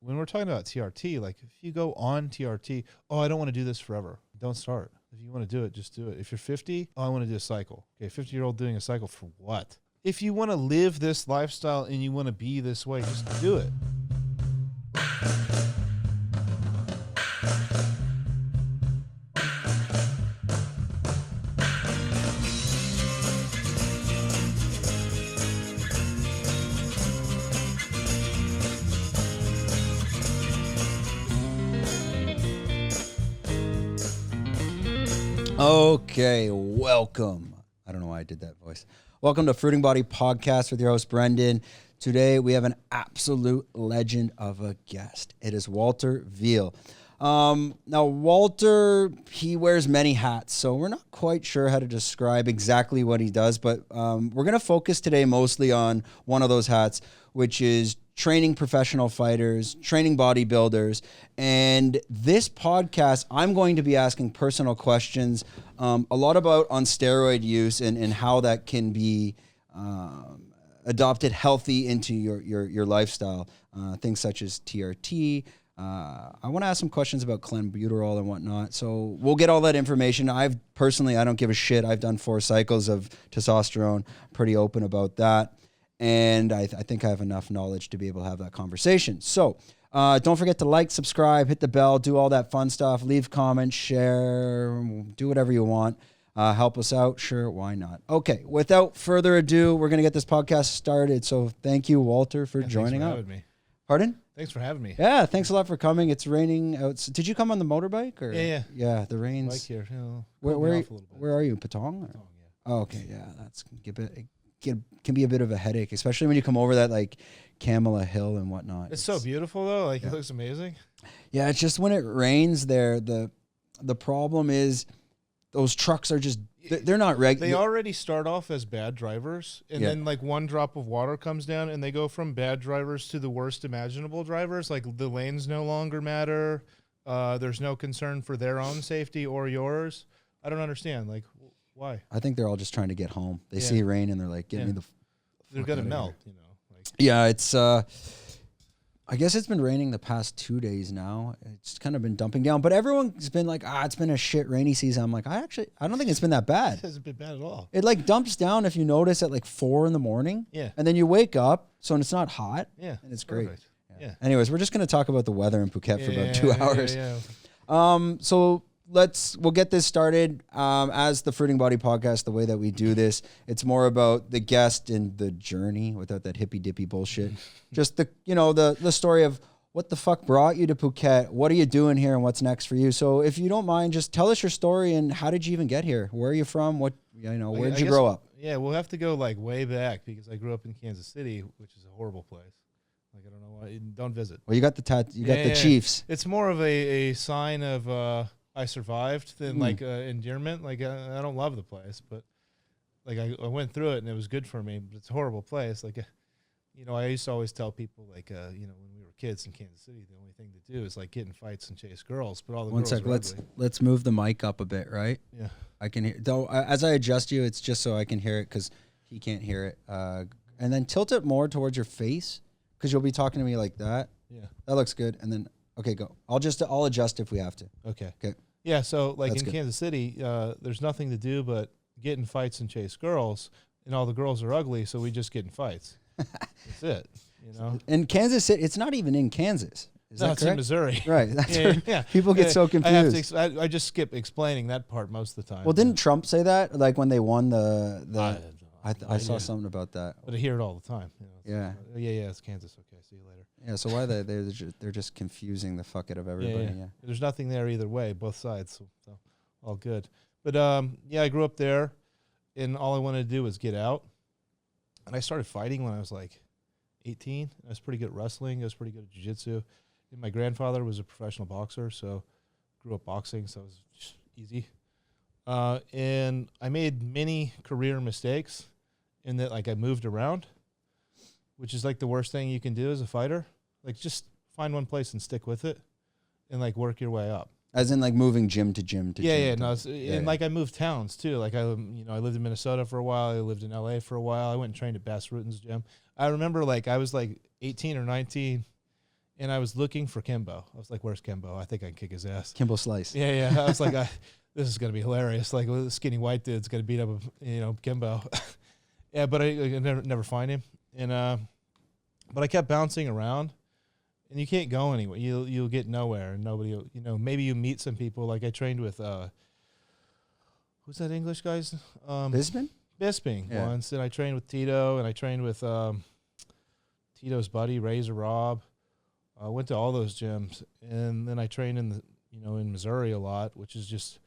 when we're talking about TRT, like if you go on TRT, oh, I don't want to do this forever. Don't start. If you want to do it, just do it. If you're 50, oh, I want to do a cycle. Okay, 50-year-old doing a cycle for what? If you want to live this lifestyle and you want to be this way, just do it. Okay, welcome. I don't know why I did that voice. Welcome to Fruiting Body Podcast with your host, Brendan. Today, we have an absolute legend of a guest. It is Walter Veale. Now, Walter, he wears many hats, so we're not quite sure how to describe exactly what he does, but we're going to focus today mostly on one of those hats, which is training professional fighters, training bodybuilders. And this podcast, I'm going to be asking personal questions, a lot about on steroid use and how that can be adopted healthy into your lifestyle. Things such as TRT. I want to ask some questions about clenbuterol and whatnot. So we'll get all that information. I don't give a shit. I've done 4 cycles of testosterone. Pretty open about that. And I think I have enough knowledge to be able to have that conversation. So don't forget to like, subscribe, hit the bell, do all that fun stuff. Leave comments, share, do whatever you want. Help us out. Sure, why not? Okay, without further ado, we're going to get this podcast started. So thank you, Walter, for joining us. Thanks for having me. Pardon? Thanks for having me. Yeah, thanks a lot for coming. It's raining out. Did you come on the motorbike? Or? Yeah. Yeah, the rain's... Like here. You know, where are you? Patong? Patong, yeah. Oh, okay, yeah. Can be a bit of a headache, especially when you come over that like Kamala Hill and whatnot. It's so beautiful though. Like, yeah. It looks amazing. Yeah, it's just when it rains there, the problem is those trucks are just they're not regular. They already start off as bad drivers, and then like one drop of water comes down, and they go from bad drivers to the worst imaginable drivers. Like the lanes no longer matter. There's no concern for their own safety or yours. I don't understand. Like, why? I think they're all just trying to get home. They see rain and they're like, "Get me the." They're gonna melt, you know. Like. Yeah, it's. I guess it's been raining the past 2 days now. It's kind of been dumping down, but everyone's been like, it's been a shit rainy season. I'm like, I don't think it's been that bad. It hasn't been bad at all. It like dumps down if you notice at like 4 a.m. Yeah. And then you wake up, so it's not hot. Yeah. And it's great. Yeah. Anyways, we're just gonna talk about the weather in Phuket for about 2 hours. Yeah. So we'll get this started. As the Fruiting Body Podcast, the way that we do this, it's more about the guest and the journey without that hippy dippy bullshit. Just the story of what the fuck brought you to Phuket, what are you doing here, and what's next for you. So if you don't mind, just tell us your story and how did you even get here? Where are you from? Where did you grow up? Yeah, we'll have to go like way back because I grew up in Kansas City, which is a horrible place. Like, I don't know why. Don't visit. Well, you got the the Chiefs. It's more of a sign of I survived than like endearment. Like I don't love the place, but like I went through it and it was good for me. But it's a horrible place. Like, I used to always tell people like, when we were kids in Kansas City, the only thing to do is like get in fights and chase girls. But all the girls are ugly. Let's move the mic up a bit, right? Yeah, I can hear. Though as I adjust you, it's just so I can hear it because he can't hear it. And then tilt it more towards your face because you'll be talking to me like that. Yeah, that looks good. And then. Okay, go. I'll adjust if we have to. Okay. Okay. Yeah, so like That's in good. Kansas City, there's nothing to do but get in fights and chase girls, and all the girls are ugly, so we just get in fights. That's it, In Kansas City, it's not even in Kansas. Is that it's correct? in Missouri. Right. That's people get so confused. I just skip explaining that part most of the time. Well, didn't Trump say that? Like when they won I saw something about that. But I hear it all the time. Yeah. It's Kansas. Okay, see you later. Yeah, so why they're just confusing the fuck out of everybody. Yeah. There's nothing there either way, both sides. So all good. But I grew up there, and all I wanted to do was get out. And I started fighting when I was like 18. I was pretty good at wrestling. I was pretty good at jiu-jitsu. And my grandfather was a professional boxer, so grew up boxing, so it was just easy. And I made many career mistakes in that, like, I moved around, which is like the worst thing you can do as a fighter. Like, just find one place and stick with it and like work your way up. As in like moving gym to gym to gym. Like I moved towns too. Like I lived in Minnesota for a while. I lived in LA for a while. I went and trained at Bass Ruten's gym. I remember like I was like 18 or 19 and I was looking for Kimbo. I was like, "Where's Kimbo? I think I can kick his ass." Kimbo Slice. Yeah. I was like, "This is gonna be hilarious." Like, the skinny white dude's gonna beat up, Kimbo. Yeah, but I never find him, and but I kept bouncing around, and you can't go anywhere. You'll get nowhere, and nobody. Maybe you meet some people. Like I trained with who's that English guy's? Bisping once, and I trained with Tito, and I trained with Tito's buddy Razor Rob. I went to all those gyms, and then I trained in in Missouri a lot, which is just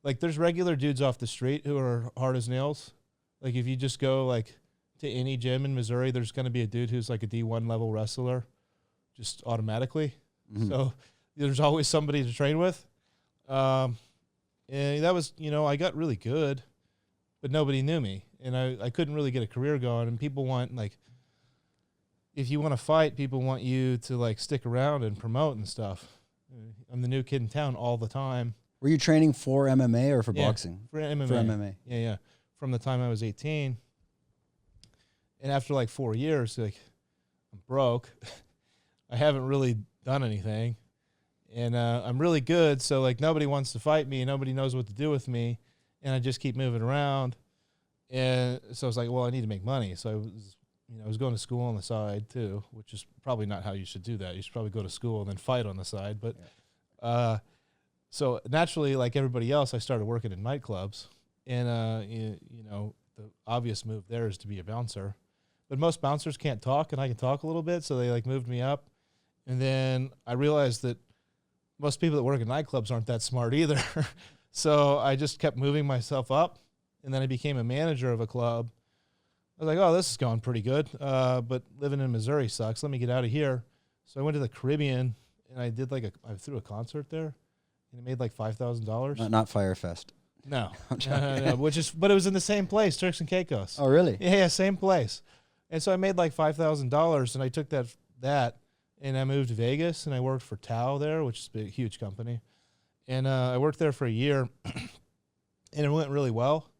like there's regular dudes off the street who are hard as nails. Like if you just go like to any gym in Missouri, there's going to be a dude who's like a D1 level wrestler, just automatically. Mm-hmm. So there's always somebody to train with. And that was, I got really good, but nobody knew me, and I couldn't really get a career going. And people want if you want to fight, people want you to like stick around and promote and stuff. I'm the new kid in town all the time. Were you training for MMA or for boxing? For MMA. For MMA. Yeah. From the time I was 18. And after like 4 years, I'm broke. I haven't really done anything. And I'm really good, so like nobody wants to fight me, nobody knows what to do with me, and I just keep moving around. And so I was like, well, I need to make money. So I was going to school on the side too, which is probably not how you should do that. You should probably go to school and then fight on the side. But so naturally, like everybody else, I started working in nightclubs. And, the obvious move there is to be a bouncer. But most bouncers can't talk, and I can talk a little bit, so they like moved me up. And then I realized that most people that work in nightclubs aren't that smart either. So I just kept moving myself up, and then I became a manager of a club. I was like, oh, this is going pretty good, but living in Missouri sucks. Let me get out of here. So I went to the Caribbean, and I did I threw a concert there, and it made like $5,000. Not Firefest. No, no, but it was in the same place, Turks and Caicos. Oh, really? Yeah, same place. And so I made like $5,000, and I took that, and I moved to Vegas, and I worked for Tao there, which is a big, huge company. And I worked there for a year, and it went really well.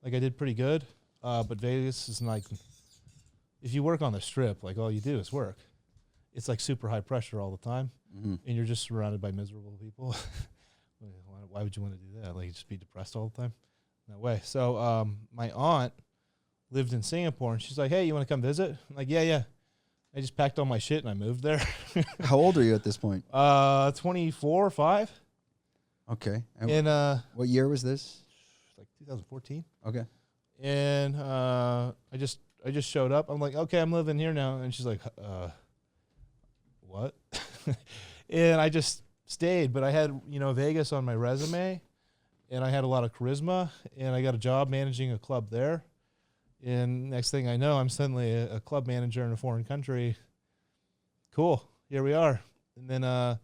Like I did pretty good. But Vegas is like, if you work on the Strip, like all you do is work. It's like super high pressure all the time, and you're just surrounded by miserable people. Why would you want to do that? Like just be depressed all the time? No way. So my aunt lived in Singapore, and she's like, hey, you want to come visit? I'm like, yeah. I just packed all my shit and I moved there. How old are you at this point? 24, 5. Okay. And what year was this? Like 2014. Okay. And I just showed up. I'm like, okay, I'm living here now. And she's like, what? And I just stayed. But I had, Vegas on my resume, and I had a lot of charisma, and I got a job managing a club there. And next thing I know, I'm suddenly a club manager in a foreign country. Cool. Here we are. And then the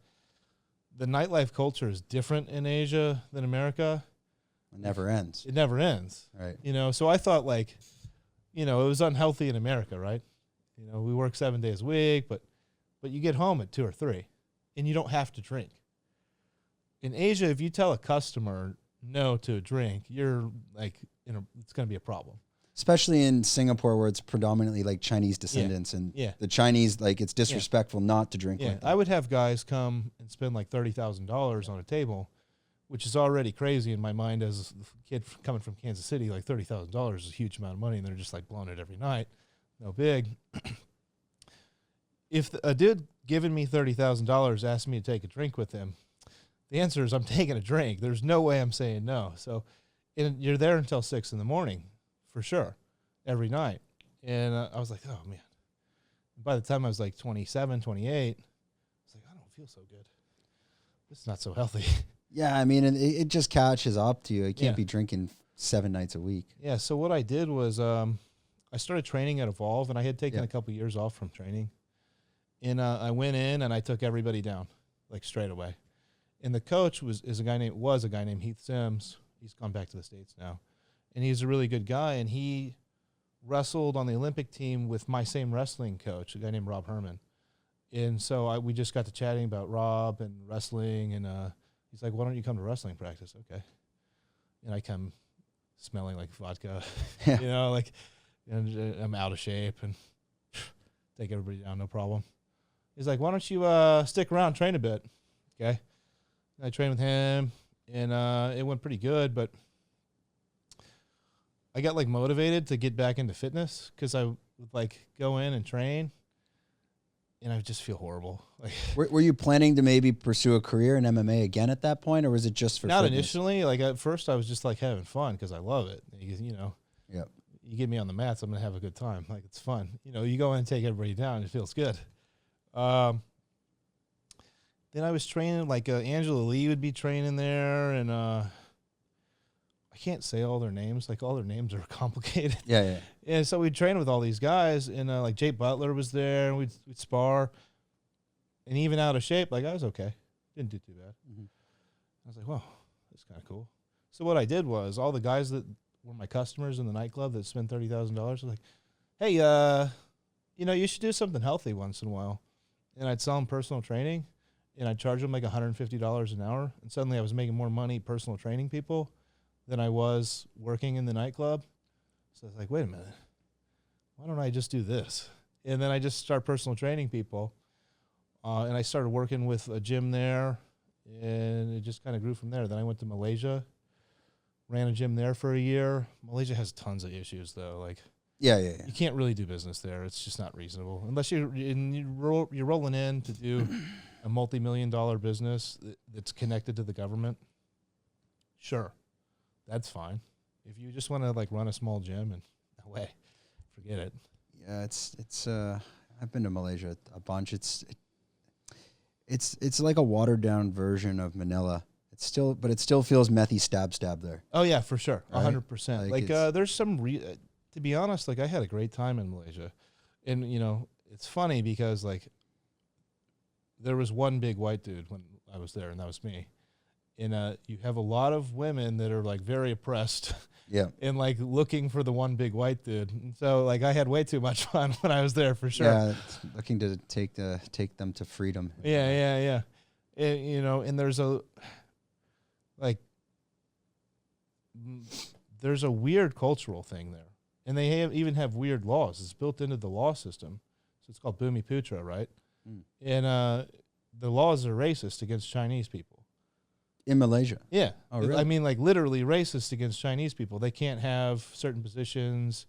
nightlife culture is different in Asia than America. It never ends. It never ends. Right. So I thought it was unhealthy in America, right? We work 7 days a week, but you get home at 2 or 3, and you don't have to drink. In Asia, if you tell a customer no to a drink, you're like, it's going to be a problem. Especially in Singapore, where it's predominantly like Chinese descendants, and the Chinese, like it's disrespectful not to drink. Like that. I would have guys come and spend like $30,000 on a table, which is already crazy in my mind as a kid coming from Kansas City. Like $30,000 is a huge amount of money, and they're just like blowing it every night. No big. If a dude giving me $30,000 asked me to take a drink with him, the answer is I'm taking a drink. There's no way I'm saying no. So you're there until 6 a.m. for sure, every night. And I was like, oh, man. By the time I was like 27, 28, I was like, I don't feel so good. This is not so healthy. Yeah, I mean, it just catches up to you. You can't be drinking 7 nights a week. Yeah, so what I did was I started training at Evolve, and I had taken a couple years off from training. And I went in, and I took everybody down, like straight away. And the coach was a guy named Heath Sims. He's gone back to the States now. And he's a really good guy, and he wrestled on the Olympic team with my same wrestling coach, a guy named Rob Herman. And so we just got to chatting about Rob and wrestling, and he's like, why don't you come to wrestling practice? Okay. And I come smelling like vodka, I'm out of shape, and take everybody down, no problem. He's like, why don't you stick around, train a bit? Okay. I trained with him, and it went pretty good, but I got like motivated to get back into fitness because I would like go in and train, and I would just feel horrible. Like, were you planning to maybe pursue a career in MMA again at that point, or was it just for not fitness? initially? Like at first, I was just like having fun because I love it. You know, Yep. you get me on the mats, I'm gonna have a good time. Like it's fun. You know, you go in and take everybody down, it feels good. Then I was training, like Angela Lee would be training there, and I can't say all their names. Like all their names are complicated. Yeah. And so we'd train with all these guys, and like Jay Butler was there, and we'd spar. And even out of shape, like I was okay. Didn't do too bad. Mm-hmm. I was like, wow, that's kind of cool. So what I did was all the guys that were my customers in the nightclub that spent $30,000 were like, hey, you know, you should do something healthy once in a while. And I'd sell them personal training, and I'd charge them like $150 an hour. And suddenly I was making more money personal training people than I was working in the nightclub. So I was like, wait a minute, why don't I just do this? And then I just start personal training people. And I started working with a gym there, and it just kind of grew from there. Then I went to Malaysia, ran a gym there for a year. Malaysia has tons of issues, though. Like, Yeah. you can't really do business there. It's just not reasonable. Unless you're rolling in to do a multi-million-dollar business that's connected to the government, sure, that's fine. If you just want to, like, run a small gym and no way, forget it. Yeah, it's I've been to Malaysia a bunch. It's like a watered down version of Manila. It still feels methy stab there. Oh yeah, for sure, Right? 100%. Like there's some to be honest, like I had a great time in Malaysia, and you know it's funny because like there was one big white dude when I was there, and that was me. And you have a lot of women that are like very oppressed. Yeah. And like looking for the one big white dude. And so like I had way too much fun when I was there for sure. Yeah, looking to take them to freedom. Yeah. And, you know, and there's a weird cultural thing there. And they even have weird laws. It's built into the law system. So it's called Bumiputra, right? Mm. And the laws are racist against Chinese people. In Malaysia? Yeah. Oh, really? I mean, like, literally racist against Chinese people. They can't have certain positions.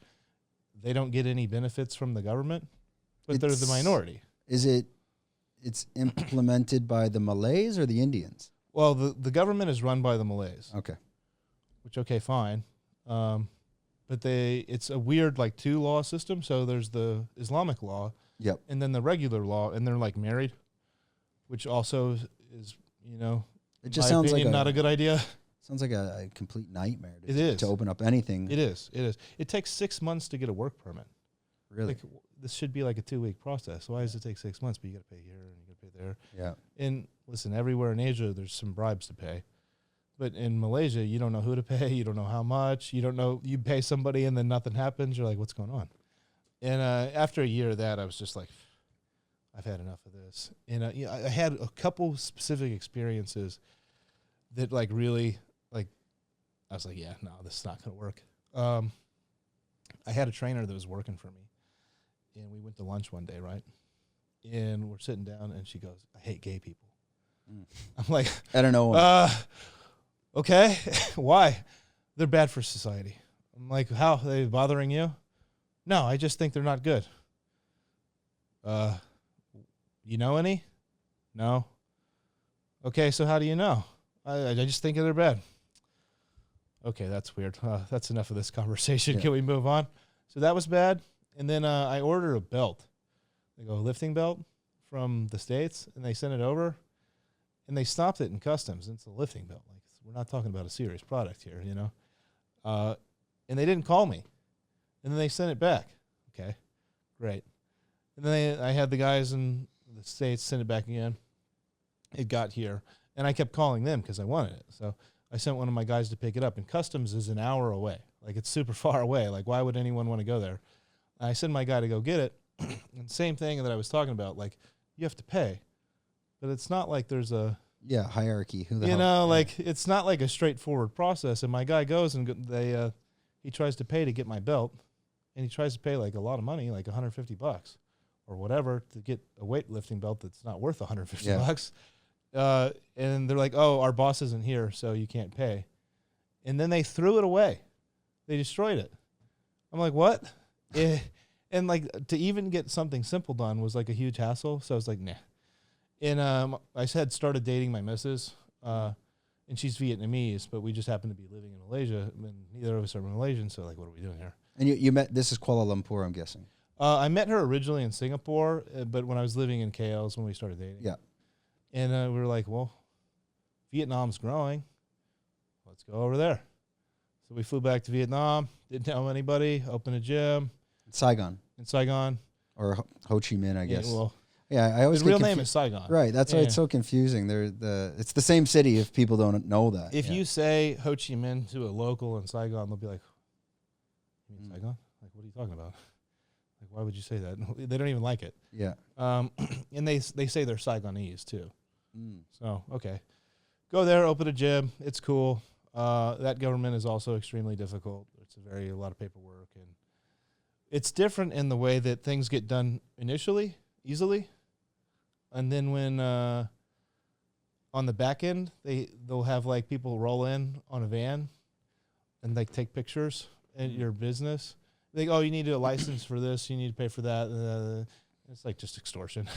They don't get any benefits from the government, but they're the minority. It's implemented by the Malays or the Indians? Well, the government is run by the Malays. Okay. Which, okay, fine. But it's a weird, like, two-law system. So there's the Islamic law. Yep. And then the regular law, and they're, like, married, which also is, you know, it just sounds like not a good idea. Sounds like a complete nightmare to open up anything. It is. It takes 6 months to get a work permit. Really? Like, this should be like a 2-week process. Why does it take 6 months? But you got to pay here and you got to pay there. Yeah. And listen, everywhere in Asia, there's some bribes to pay. But in Malaysia, you don't know who to pay. You don't know how much. You don't know. You pay somebody and then nothing happens. You're like, what's going on? And after a year of that, I was just like, I've had enough of this. And you know, I had a couple specific experiences that like really, like, I was like, yeah, no, this is not going to work. I had a trainer that was working for me, and we went to lunch one day, right? And we're sitting down, and she goes, I hate gay people. I'm like, I don't know. Okay, why? They're bad for society. I'm like, how? Are they bothering you? No, I just think they're not good. You know any? No. Okay, so how do you know? I just think they're bad. Okay, that's weird. That's enough of this conversation. Yeah. Can we move on? So that was bad. And then I ordered a belt. They go, lifting belt from the States, and they sent it over, and they stopped it in customs. It's a lifting belt. Like, we're not talking about a serious product here, you know. And they didn't call me. And then they sent it back. Okay, great. And then I had the guys in the States send it back again. It got here. And I kept calling them because I wanted it. So I sent one of my guys to pick it up. And customs is an hour away. Like, it's super far away. Like, why would anyone want to go there? I sent my guy to go get it. And same thing that I was talking about. Like, you have to pay. But it's not like there's a... Yeah, hierarchy. Who the hell? You know, like, it's not like a straightforward process. And my guy goes and he tries to pay to get my belt. And he tries to pay, like, a lot of money, like $150. or whatever to get a weightlifting belt that's not worth $150 Yeah. bucks. And they're like, oh, our boss isn't here, so you can't pay. And then they threw it away. They destroyed it. I'm like, what? And like to even get something simple done was like a huge hassle. So I was like, nah. And I started dating my missus, and she's Vietnamese, but we just happen to be living in Malaysia, and neither of us are Malaysian. So like, what are we doing here? And you met, this is Kuala Lumpur, I'm guessing. I met her originally in Singapore, but when I was living in KL is when we started dating. Yeah. And we were like, well, Vietnam's growing. Let's go over there. So we flew back to Vietnam, didn't know anybody, opened a gym. Saigon. In Saigon. Or Ho Chi Minh, I guess. Yeah, well, yeah, I always his real name is Saigon. Right, that's why Yeah. it's so confusing. It's the same city if people don't know that. If you say Ho Chi Minh to a local in Saigon, they'll be like, you mean Saigon? Like, what are you talking about? Like, why would you say that? They don't even like it. Yeah. And they say they're Saigonese too. Mm. So, okay. Go there, open a gym. It's cool. That government is also extremely difficult. It's a lot of paperwork, and it's different in the way that things get done initially, easily. And then when on the back end, they'll have like people roll in on a van and like take pictures at your business. They go, oh, you need a license for this. You need to pay for that. It's like just extortion.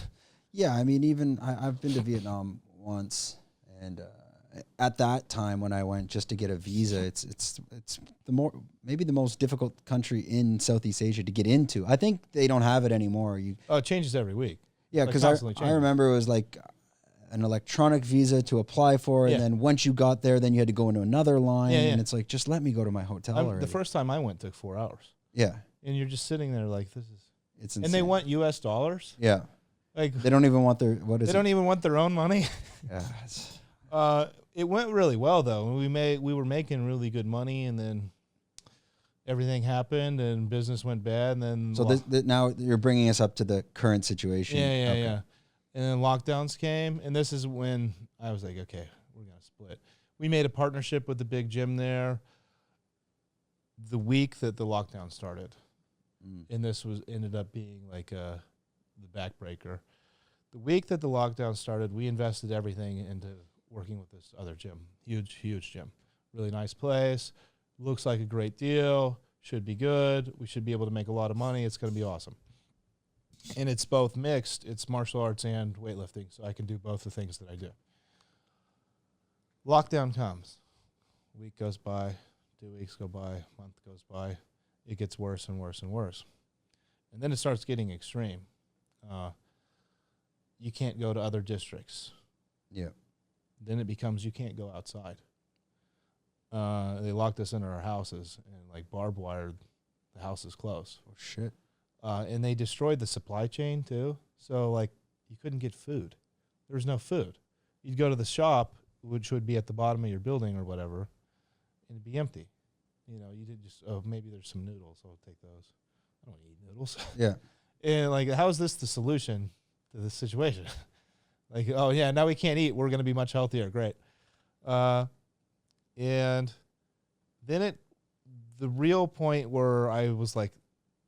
Yeah, I mean, even I've been to Vietnam once, and at that time when I went just to get a visa, it's maybe the most difficult country in Southeast Asia to get into. I think they don't have it anymore. Oh, it changes every week. Yeah, because I remember it was like an electronic visa to apply for, and then once you got there, then you had to go into another line, and it's like, just let me go to my hotel already. The first time I went took 4 hours. Yeah. And you're just sitting there like, this is... It's insane. And they want US dollars? Yeah. Like they don't even want their... They don't even want their own money? Yeah. It went really well, though. We were making really good money, and then everything happened, and business went bad, and then... So now you're bringing us up to the current situation. Yeah. And then lockdowns came, and this is when I was like, okay, we're going to split. We made a partnership with the big gym there the week that the lockdown started. And this ended up being like the backbreaker. The week that the lockdown started, we invested everything into working with this other gym. Huge gym. Really nice place. Looks like a great deal. Should be good. We should be able to make a lot of money. It's going to be awesome. And it's both mixed. It's martial arts and weightlifting, so I can do both the things that I do. Lockdown comes. A week goes by. 2 weeks go by. A month goes by. It gets worse and worse and worse. And then it starts getting extreme. You can't go to other districts. Yeah. Then it becomes you can't go outside. They locked us into our houses and like barbed wired the houses closed. Oh, shit. And they destroyed the supply chain too. So like you couldn't get food. There was no food. You'd go to the shop, which would be at the bottom of your building or whatever, and it'd be empty. You know, you did just, maybe there's some noodles. I'll take those. I don't eat noodles. Yeah. And like, how is this the solution to this situation? Like, oh yeah, now we can't eat. We're going to be much healthier. Great. And then the real point where I was like,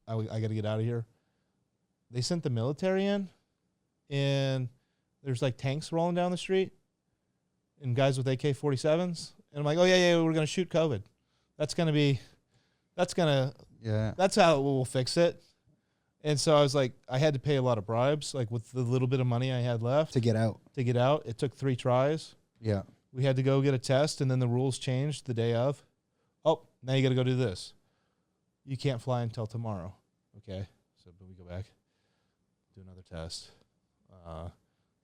I got to get out of here. They sent the military in, and there's like tanks rolling down the street and guys with AK-47s. And I'm like, oh yeah, we're going to shoot COVID. That's how we'll fix it. And so I was like, I had to pay a lot of bribes, like with the little bit of money I had left. To get out. It took 3 tries. Yeah. We had to go get a test, and then the rules changed the day of. Oh, now you got to go do this. You can't fly until tomorrow. Okay. So but we go back, do another test,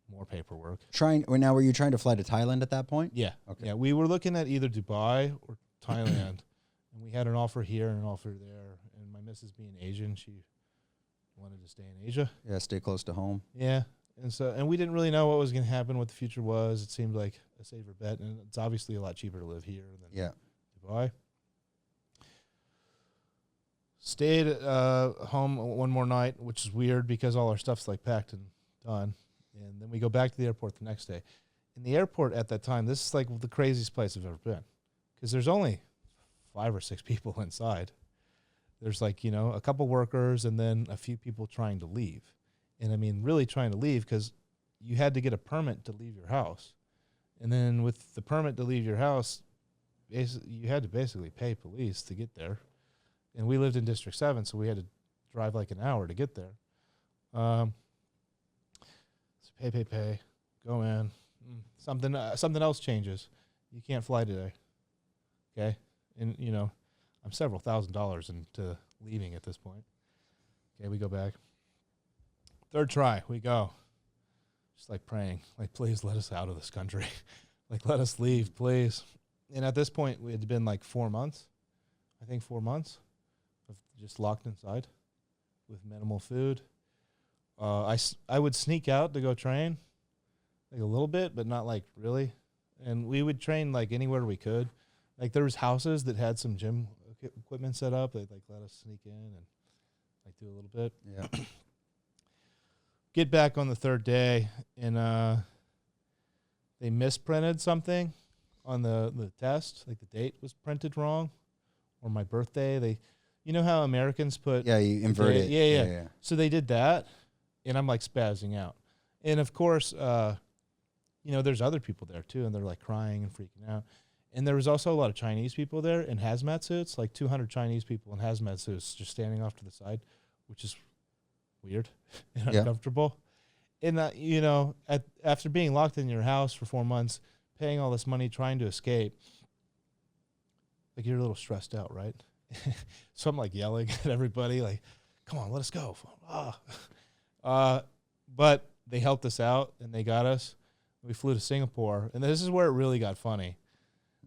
more paperwork. Now, were you trying to fly to Thailand at that point? Yeah. Okay. Yeah, we were looking at either Dubai or Thailand, and we had an offer here and an offer there. And my missus being Asian, she wanted to stay in Asia. Yeah, stay close to home. Yeah. And we didn't really know what was going to happen, what the future was. It seemed like a safer bet, and it's obviously a lot cheaper to live here than Dubai. Stayed home one more night, which is weird because all our stuff's like packed and done. And then we go back to the airport the next day. In the airport at that time, this is like the craziest place I've ever been because there's only 5 or 6 people inside. There's like, a couple workers and then a few people trying to leave. And I mean, really trying to leave because you had to get a permit to leave your house. And then with the permit to leave your house, you had to basically pay police to get there. And we lived in District 7, so we had to drive like an hour to get there. So pay, go in. Something else changes. You can't fly today. Okay? And, you know, I'm several $1,000s into leaving at this point. Okay, we go back. Third try, we go. Just like praying, like, please let us out of this country. Like, let us leave, please. And at this point, it had been like 4 months. I think 4 months of just locked inside with minimal food. I would sneak out to go train, like a little bit, but not like really. And we would train like anywhere we could. Like there was houses that had some gym equipment set up. They'd like let us sneak in and like do a little bit. Yeah. Get back on the third day, and they misprinted something on the test. Like the date was printed wrong, or my birthday. You know how Americans put... Yeah, you invert it. Yeah. So they did that, and I'm like spazzing out. And of course, you know, there's other people there too, and they're like crying and freaking out. And there was also a lot of Chinese people there in hazmat suits, like 200 Chinese people in hazmat suits just standing off to the side, which is weird and uncomfortable. And, you know, after being locked in your house for 4 months, paying all this money, trying to escape, like you're a little stressed out, right? So I'm like yelling at everybody, like, come on, let us go. But they helped us out and they got us. We flew to Singapore, and this is where it really got funny.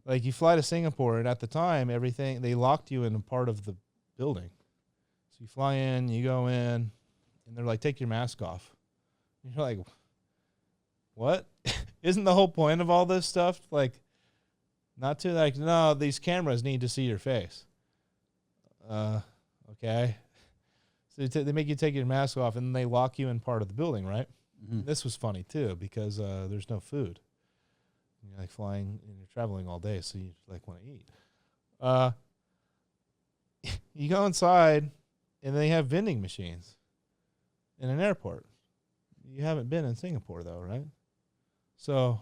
Like you fly to Singapore, and at the time, everything, they locked you in a part of the building. So you fly in, you go in, and they're like, take your mask off. And you're like, what? Isn't the whole point of all this stuff, like, not to, like, no, these cameras need to see your face. Okay. So they make you take your mask off, and then they lock you in part of the building, right? Mm-hmm. This was funny, too, because there's no food. You're, like, flying, and you're traveling all day, so you, like, want to eat. You go inside, and they have vending machines in an airport. You haven't been in Singapore, though, right? So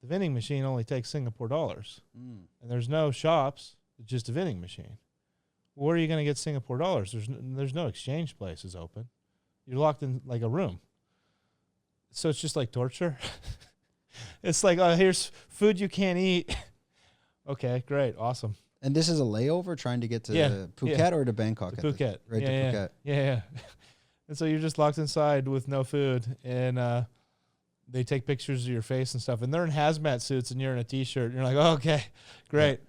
the vending machine only takes Singapore dollars. And there's no shops, it's just a vending machine. Where are you going to get Singapore dollars? There's no exchange places open. You're locked in like a room. So it's just like torture. It's like, oh, here's food you can't eat. Okay, great, awesome. And this is a layover trying to get to Phuket or to Bangkok? To Phuket. To Phuket. Yeah. And so you're just locked inside with no food, and they take pictures of your face and stuff. And they're in hazmat suits, and you're in a T-shirt. And you're like, oh, okay, great.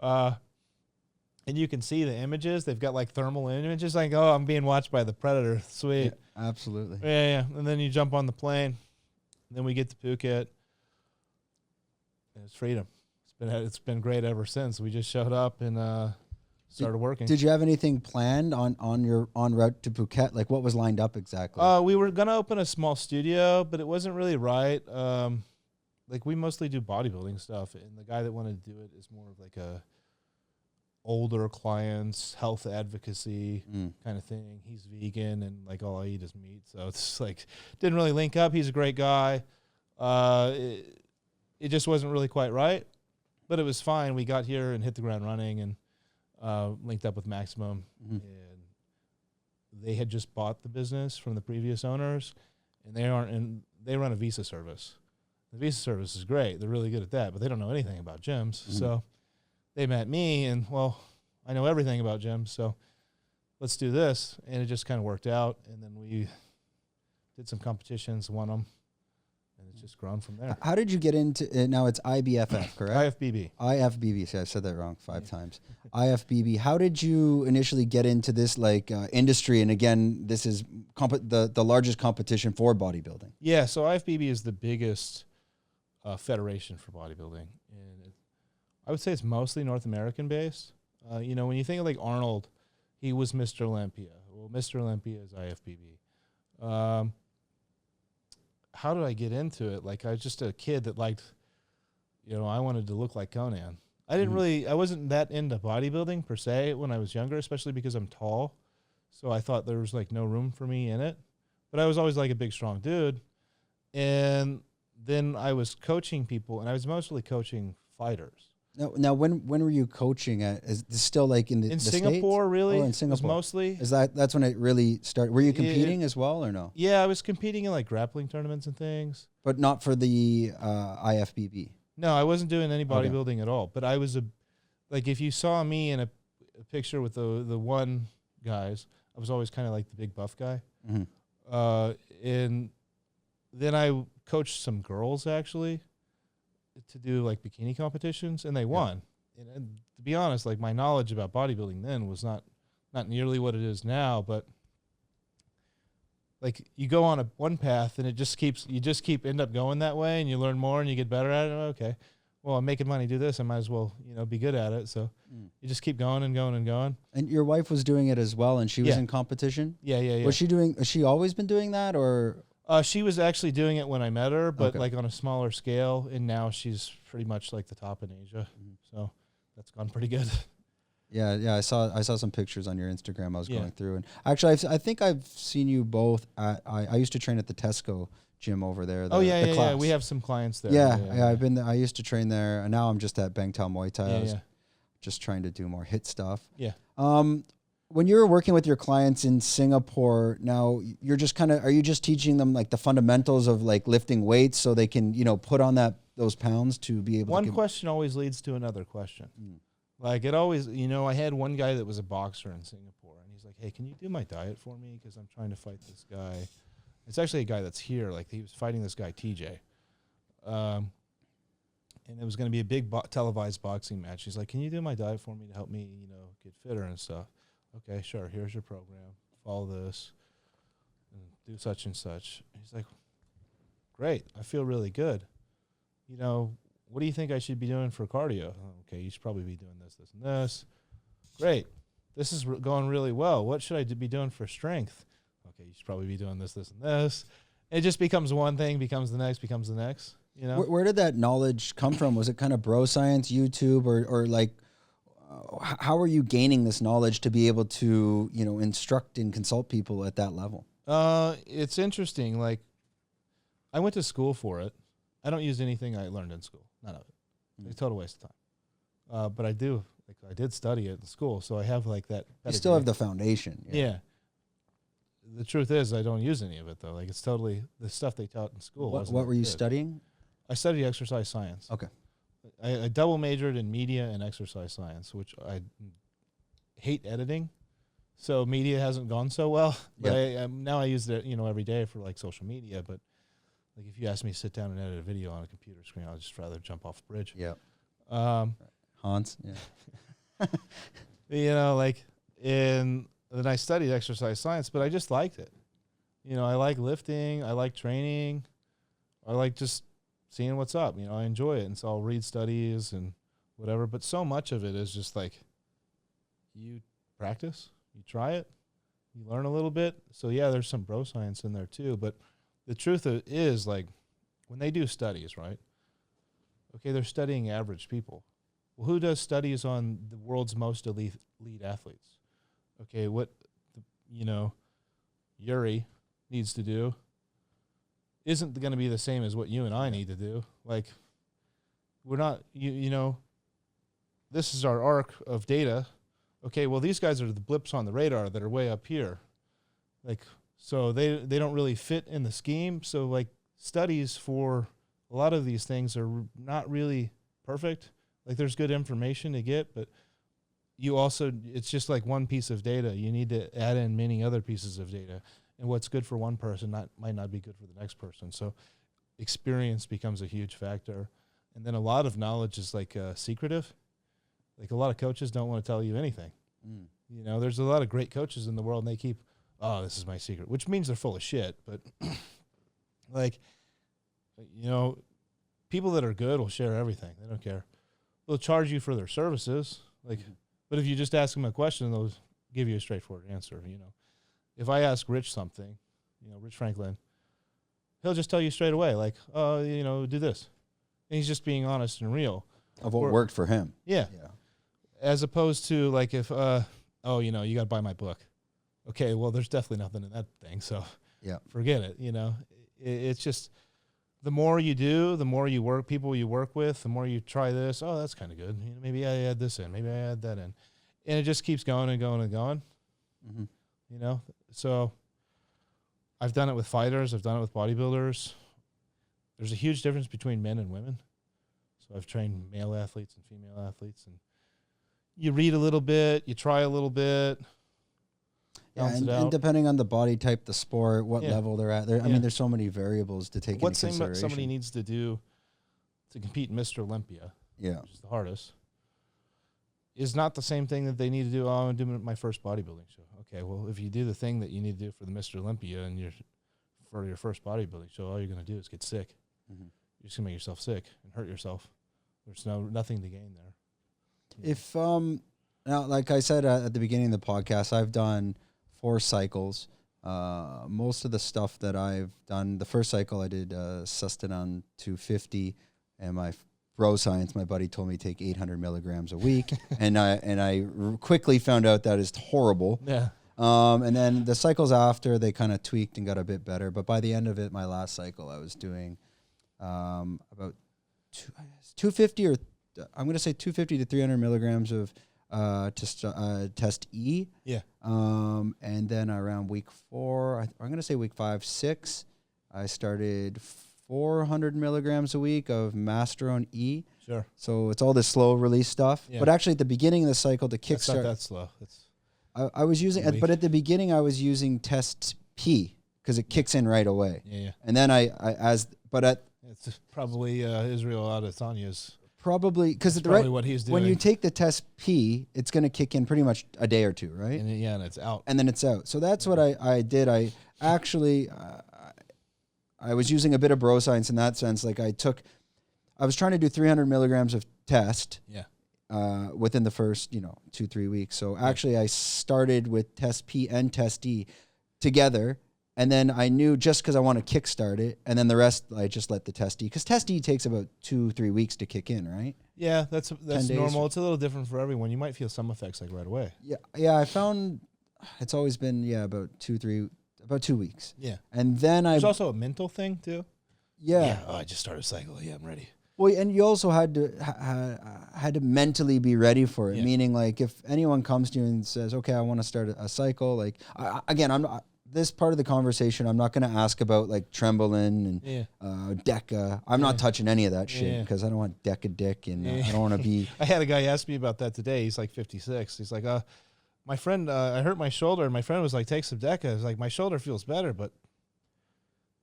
And you can see the images. They've got like thermal images, like, oh, I'm being watched by the predator. Sweet. Yeah, absolutely. Yeah. And then you jump on the plane. And then we get to Phuket. And it's freedom. It's been great ever since. We just showed up and started working. Did you have anything planned on your route to Phuket? Like what was lined up exactly? We were gonna open a small studio, but it wasn't really right. Like we mostly do bodybuilding stuff, and the guy that wanted to do it is more of like a older clients, health advocacy kind of thing. He's vegan, and like all I eat is meat, so it's like didn't really link up. He's a great guy. It just wasn't really quite right, but it was fine. We got here and hit the ground running, and linked up with Maximum, and they had just bought the business from the previous owners, and they run a visa service. The visa service is great. They're really good at that, but they don't know anything about gyms. So they met me, and, well, I know everything about gyms, so let's do this. And it just kind of worked out, and then we did some competitions, won them, and it's just grown from there. How did you get into now it's IBFF, correct? IFBB. IFBB. See, I said that wrong 5 times. IFBB. How did you initially get into this industry? And again, this is the largest competition for bodybuilding. Yeah, so IFBB is the biggest federation for bodybuilding, and I would say it's mostly North American based. You know, when you think of like Arnold, he was Mr. Olympia. Well, Mr. Olympia is IFBB. How did I get into it? Like, I was just a kid that liked, you know, I wanted to look like Conan. I wasn't that into bodybuilding per se when I was younger, especially because I'm tall. So I thought there was like no room for me in it. but I was always like a big, strong dude. And then I was coaching people, and I was mostly coaching fighters. Now, when were you coaching at? Is this still like in the Singapore? States? Really? Oh, in Singapore. Mostly. That's when it really started? Were you competing as well, or no? Yeah, I was competing in like grappling tournaments and things. But not for the IFBB. No, I wasn't doing any bodybuilding at all. But I was like, if you saw me in a picture with the one guys, I was always kind of like the big buff guy. Mm-hmm. And then I coached some girls actually to do like bikini competitions, and they won. And to be honest, like my knowledge about bodybuilding then was not nearly what it is now, but like you go on one path and you just keep end up going that way, and you learn more and you get better at it. Okay, well, I'm making money, do this, I might as well, be good at it. So you just keep going and going and going. And your wife was doing it as well, and she was in competition? Yeah. Was she always been doing that, or? She was actually doing it when I met her, but like on a smaller scale, and now she's pretty much like the top in Asia. So that's gone pretty good. Yeah. I saw some pictures on your Instagram. I was going through, and actually, I think I've seen you both at. I used to train at the Tesco gym over there. The class. We have some clients there. Yeah. I've been there. I used to train there, and now I'm just at Bangtao Muay Thai. I was just trying to do more HIIT stuff. Yeah. When you're working with your clients in Singapore, now you're just are you just teaching them like the fundamentals of like lifting weights so they can, put on those pounds to be able to. One question always leads to another question. Like it always, I had one guy that was a boxer in Singapore, and he's like, hey, can you do my diet for me? Because I'm trying to fight this guy. It's actually a guy that's here. Like he was fighting this guy, TJ. And it was going to be a big televised boxing match. He's like, can you do my diet for me to help me, get fitter and stuff? Okay, sure. Here's your program. Follow this and do such and such. He's like, great. I feel really good. What do you think I should be doing for cardio? Okay, you should probably be doing this, this, and this. Great. This is going really well. What should I be doing for strength? Okay, you should probably be doing this, this, and this. It just becomes one thing, becomes the next, becomes the next. Where did that knowledge come from? Was it kind of bro science, YouTube, or like, how are you gaining this knowledge to be able to, instruct and consult people at that level? It's interesting. Like, I went to school for it. I don't use anything I learned in school. None of it. It's a total waste of time. But I did study it in school, so I have like that. You still have the foundation. Yeah. The truth is, I don't use any of it though. Like it's totally the stuff they taught in school. What were you studying? I studied exercise science. Okay. I double majored in media and exercise science, which I hate editing. So media hasn't gone so well. But now I use it, every day for like social media. But like if you ask me to sit down and edit a video on a computer screen, I'd just rather jump off a bridge. Yeah. Hans. Yeah. Then I studied exercise science, but I just liked it. I like lifting. I like training. I like just seeing what's up. I enjoy it. And so I'll read studies and whatever. But so much of it is just like you practice, you try it, you learn a little bit. So, yeah, there's some bro science in there too. But the truth is, like, when they do studies, right, okay, they're studying average people. Well, who does studies on the world's most elite athletes? Okay, what, Yuri needs to do isn't going to be the same as what you and I need to do. Like, we're not, this is our arc of data. Okay, well, these guys are the blips on the radar that are way up here. Like, so they don't really fit in the scheme. So, like, studies for a lot of these things are not really perfect. Like, there's good information to get, but you also, it's just like one piece of data. You need to add in many other pieces of data. And what's good for one person might not be good for the next person. So experience becomes a huge factor. And then a lot of knowledge is like secretive. Like a lot of coaches don't want to tell you anything. There's a lot of great coaches in the world and they keep, oh, this is my secret, which means they're full of shit. But like, people that are good will share everything. They don't care. They'll charge you for their services. Like, but if you just ask them a question, they'll give you a straightforward answer. If I ask Rich something, Rich Franklin, he'll just tell you straight away, like, do this. And he's just being honest and real. Of what worked for him. Yeah. As opposed to like if, you got to buy my book. Okay, well, there's definitely nothing in that thing. So forget it. It's just the more you do, the more you work, people you work with, the more you try this. Oh, that's kind of good. Maybe I add this in. Maybe I add that in. And it just keeps going and going and going. Mm-hmm. So I've done it with fighters. I've done it with bodybuilders. There's a huge difference between men and women. So I've trained male athletes and female athletes, and you read a little bit, you try a little bit. And depending on the body type, the sport, what level they're at, I mean, there's so many variables to take into consideration. What somebody needs to do to compete in Mr. Olympia, which is the hardest, is not the same thing that they need to do. Oh, I'm going to do my first bodybuilding show. Okay, well, if you do the thing that you need to do for the Mr. Olympia and for your first bodybuilding show, all you're going to do is get sick. Mm-hmm. You're just going to make yourself sick and hurt yourself. There's nothing to gain there. If now, like I said at the beginning of the podcast, I've done 4 cycles. Most of the stuff that I've done, the first cycle I did Sustanon 250, and my bro science, my buddy told me to take 800 milligrams a week, and I quickly found out that is horrible. Yeah. And then the cycles after, they kind of tweaked and got a bit better. But by the end of it, my last cycle, I was doing about 250 or I'm going to say 250 to 300 milligrams of test E. Yeah. And then around week 4, I'm going to say week 5, 6, I started 400 milligrams a week of Masterone E. Sure. So it's all this slow release stuff. Yeah. But actually at the beginning of the cycle, the kickstart. It's not that slow. I was using, but at the beginning I was using Test P because it kicks in right away. Yeah. And then it's probably Israel Adesanya's. Probably because what he's doing. When you take the Test P, it's going to kick in pretty much a day or 2, right? And it's out. And then it's out. So that's what I did. I actually I was using a bit of bro science in that sense. Like I was trying to do 300 milligrams of test. Yeah. Within the first 2-3 weeks. So actually I started with Test P and Test D together. And then I knew just because I want to kickstart it, and then the rest I just let the Test D, because Test D takes about 2-3 weeks to kick in, right? Yeah, that's normal. It's a little different for everyone. You might feel some effects like right away. Yeah. I found it's always been about 2 weeks. Yeah, and then there's also a mental thing too. Yeah. Oh, I just started cycling. Yeah, I'm ready. Well, and you also had to mentally be ready for it. Yeah. Meaning, like, if anyone comes to you and says, "Okay, I want to start a cycle," like, I'm not. This part of the conversation, I'm not going to ask about like Trembolin and DECA. I'm not touching any of that shit because I don't want DECA dick and I don't want to be. I had a guy ask me about that today. He's like 56. He's like, my friend, I hurt my shoulder, and my friend was like, take some DECA. It's like, my shoulder feels better, but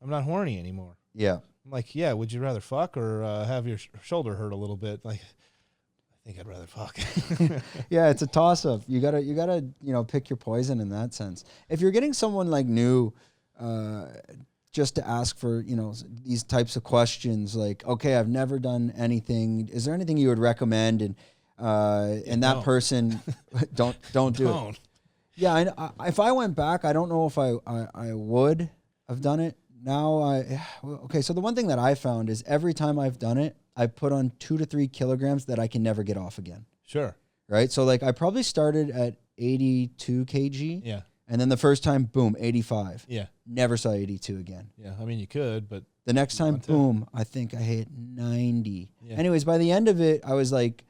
I'm not horny anymore. Yeah. I'm like, yeah, would you rather fuck or have your shoulder hurt a little bit? Like, I think I'd rather fuck. Yeah, it's a toss-up. You gotta pick your poison in that sense. If you're getting someone like new, just to ask for these types of questions, like, okay, I've never done anything. Is there anything you would recommend? And that person, don't do it. Yeah, if I went back, I don't know if I would have done it. Now so the one thing that I found is every time I've done it, I put on 2 to 3 kilograms that I can never get off again. Sure. Right? So like I probably started at 82 kg. Yeah. And then the first time, boom, 85. Yeah. Never saw 82 again. Yeah. I mean, you could, but the next time, boom, I think I hit 90. Yeah. Anyways, by the end of it, I was like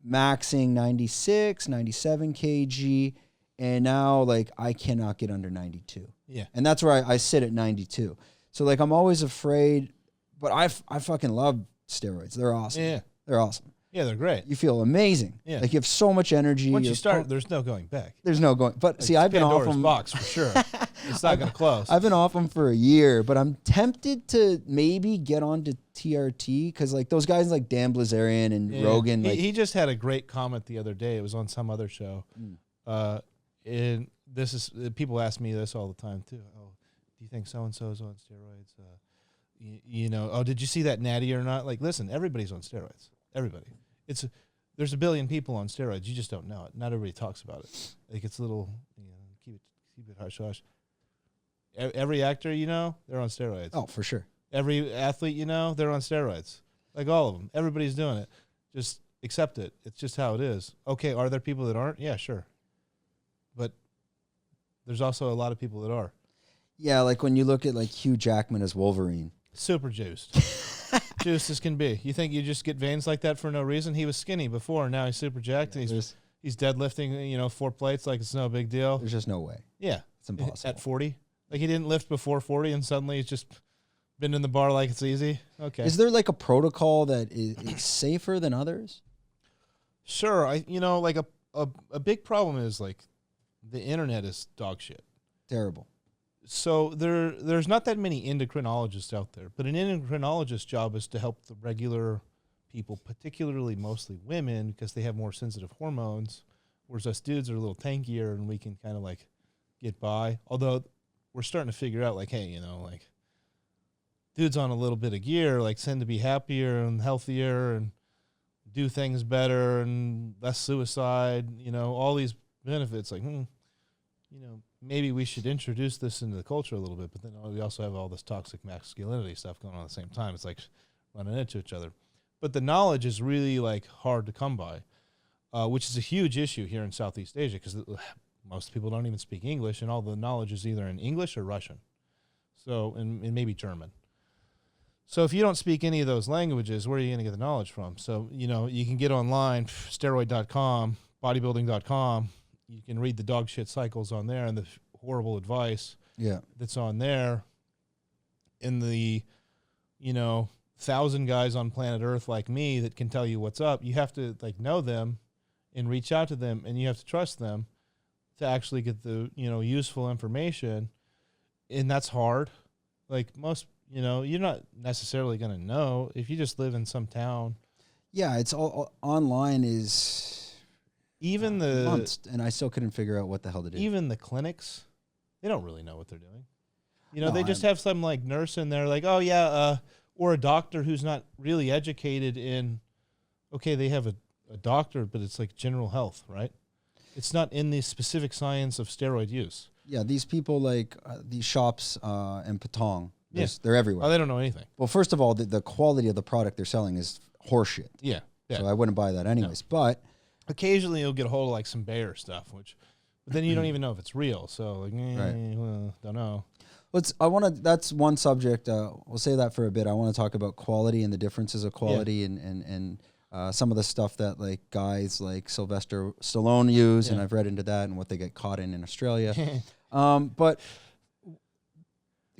maxing 96, 97 kg. And now like I cannot get under 92. Yeah. And that's where I sit at 92. So like I'm always afraid, but I fucking love steroids. They're awesome. Yeah. They're awesome. Yeah, they're great. You feel amazing. Yeah. Like you have so much energy. Once you start, there's no going back. There's no going. But see, I've been off them. Box for sure. It's not going to close. I've been off them for a year, but I'm tempted to maybe get onto TRT because like those guys like Dan Blazarian and Rogan. He just had a great comment the other day. It was on some other show. And this is people ask me this all the time too. Oh, do you think so and so is on steroids? Oh, did you see that natty or not? Like, listen, everybody's on steroids. Everybody. There's a billion people on steroids. You just don't know it. Not everybody talks about it. Like it's a little, keep it hush hush. Every actor they're on steroids. Oh, for sure. Every athlete they're on steroids. Like all of them. Everybody's doing it. Just accept it. It's just how it is. Okay, are there people that aren't? Yeah, sure. But there's also a lot of people that are. Yeah, like when you look at like Hugh Jackman as Wolverine. Super juiced. Juiced as can be. You think you just get veins like that for no reason? He was skinny before, and now he's super jacked, and he's deadlifting, 4 plates like it's no big deal. There's just no way. Yeah. It's impossible. At 40? Like he didn't lift before 40, and suddenly he's just been in the bar like it's easy? Okay. Is there like a protocol that is safer than others? Sure. Like a big problem is like the internet is dog shit. Terrible. So there's not that many endocrinologists out there, but an endocrinologist's job is to help the regular people, particularly mostly women, because they have more sensitive hormones, whereas us dudes are a little tankier and we can kind of like get by. Although we're starting to figure out like, hey, like dudes on a little bit of gear like tend to be happier and healthier and do things better and less suicide, all these benefits like, maybe we should introduce this into the culture a little bit, but then we also have all this toxic masculinity stuff going on at the same time. It's like running into each other. But the knowledge is really like hard to come by, which is a huge issue here in Southeast Asia because most people don't even speak English, and all the knowledge is either in English or Russian, so and maybe German. So if you don't speak any of those languages, where are you going to get the knowledge from? So, you can get online, steroid.com, bodybuilding.com. You can read the dog shit cycles on there and the horrible advice that's on there. In the, 1,000 guys on planet Earth like me that can tell you what's up, you have to like know them and reach out to them, and you have to trust them to actually get the, useful information. And that's hard. Like most, you're not necessarily going to know if you just live in some town. Yeah, it's all online is even months, and I still couldn't figure out what the hell to do. Even the clinics, they don't really know what they're doing. They just have some like nurse in there like, oh yeah, or a doctor who's not really educated in, okay, they have a doctor, but it's like general health, right? It's not in the specific science of steroid use. Yeah, these people like these shops in Patong, they're everywhere. Oh, they don't know anything. Well, first of all, the quality of the product they're selling is horseshit. Yeah. So I wouldn't buy that anyways. No. But occasionally you'll get a hold of like some Bayer stuff, but then you don't even know if it's real. So like, well, don't know. That's one subject. We'll say that for a bit. I want to talk about quality and the differences of quality and some of the stuff that like guys like Sylvester Stallone use, and I've read into that and what they get caught in Australia. But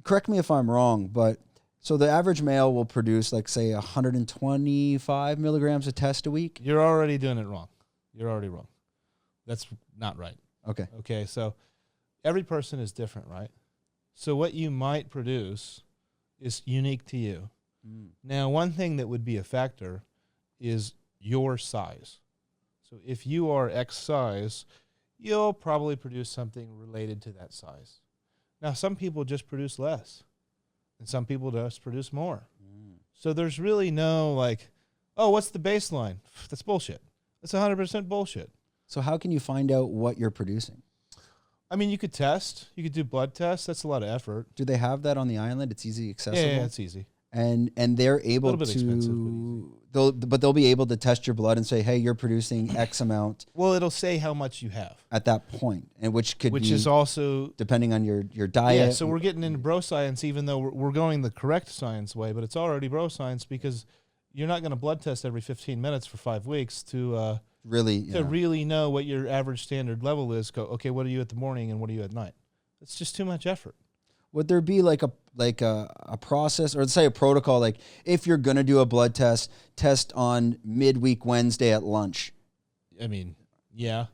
correct me if I'm wrong, but so the average male will produce like say 125 milligrams of test a week. You're already doing it wrong. You're already wrong. That's not right. Okay. So every person is different, right? So what you might produce is unique to you. Now, one thing that would be a factor is your size. So if you are X size, you'll probably produce something related to that size. Now, some people just produce less, and some people just produce more. So there's really no like, oh, what's the baseline? That's bullshit. That's 100% bullshit. So how can you find out what you're producing? I mean, you could test. You could do blood tests. That's a lot of effort. Do they have that on the island? It's easy accessible? Yeah, it's easy. And they're able a little bit expensive, but they'll be able to test your blood and say, hey, you're producing X amount. Well, it'll say how much you have. At that point, and which is also depending on your diet. Yeah, so we're getting into bro science, even though we're going the correct science way, but it's already bro science because you're not going to blood test every 15 minutes for 5 weeks to really know what your average standard level is. Go, okay, what are you at the morning and what are you at night? It's just too much effort. Would there be like a process, or let's say a protocol, like if you're going to do a blood test on midweek Wednesday at lunch? I mean, yeah,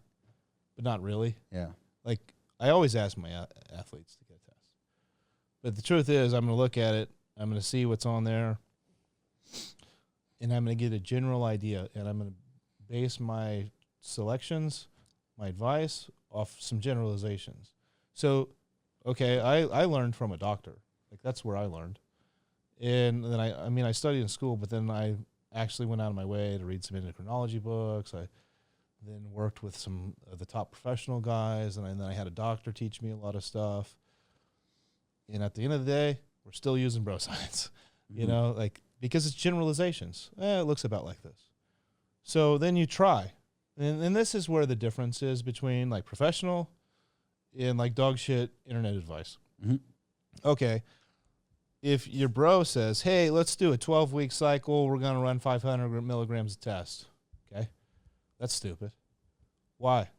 but not really. Yeah. Like I always ask my athletes to get a test. But the truth is I'm going to look at it, I'm going to see what's on there, and I'm going to get a general idea, and I'm going to base my selections, my advice, off some generalizations. So, okay, I learned from a doctor. Like, that's where I learned. And then I studied in school, but then I actually went out of my way to read some endocrinology books. I then worked with some of the top professional guys, and then I had a doctor teach me a lot of stuff. And at the end of the day, we're still using bro science, because it's generalizations. It looks about like this. So then you try. And this is where the difference is between like professional and like dog shit internet advice. Okay. If your bro says, hey, let's do a 12-week cycle, we're going to run 500 milligrams of test. Okay. That's stupid. Why?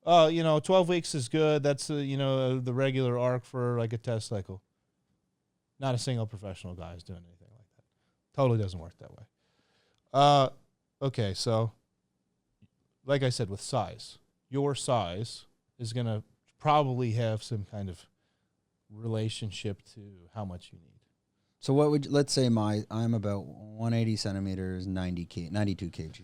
Oh, 12 weeks is good. That's, the regular arc for like a test cycle. Not a single professional guy is doing anything like that. Totally doesn't work that way. Okay, so like I said, with size, your size is going to probably have some kind of relationship to how much you need. So what would, let's say I'm about 180 centimeters, 92 kg.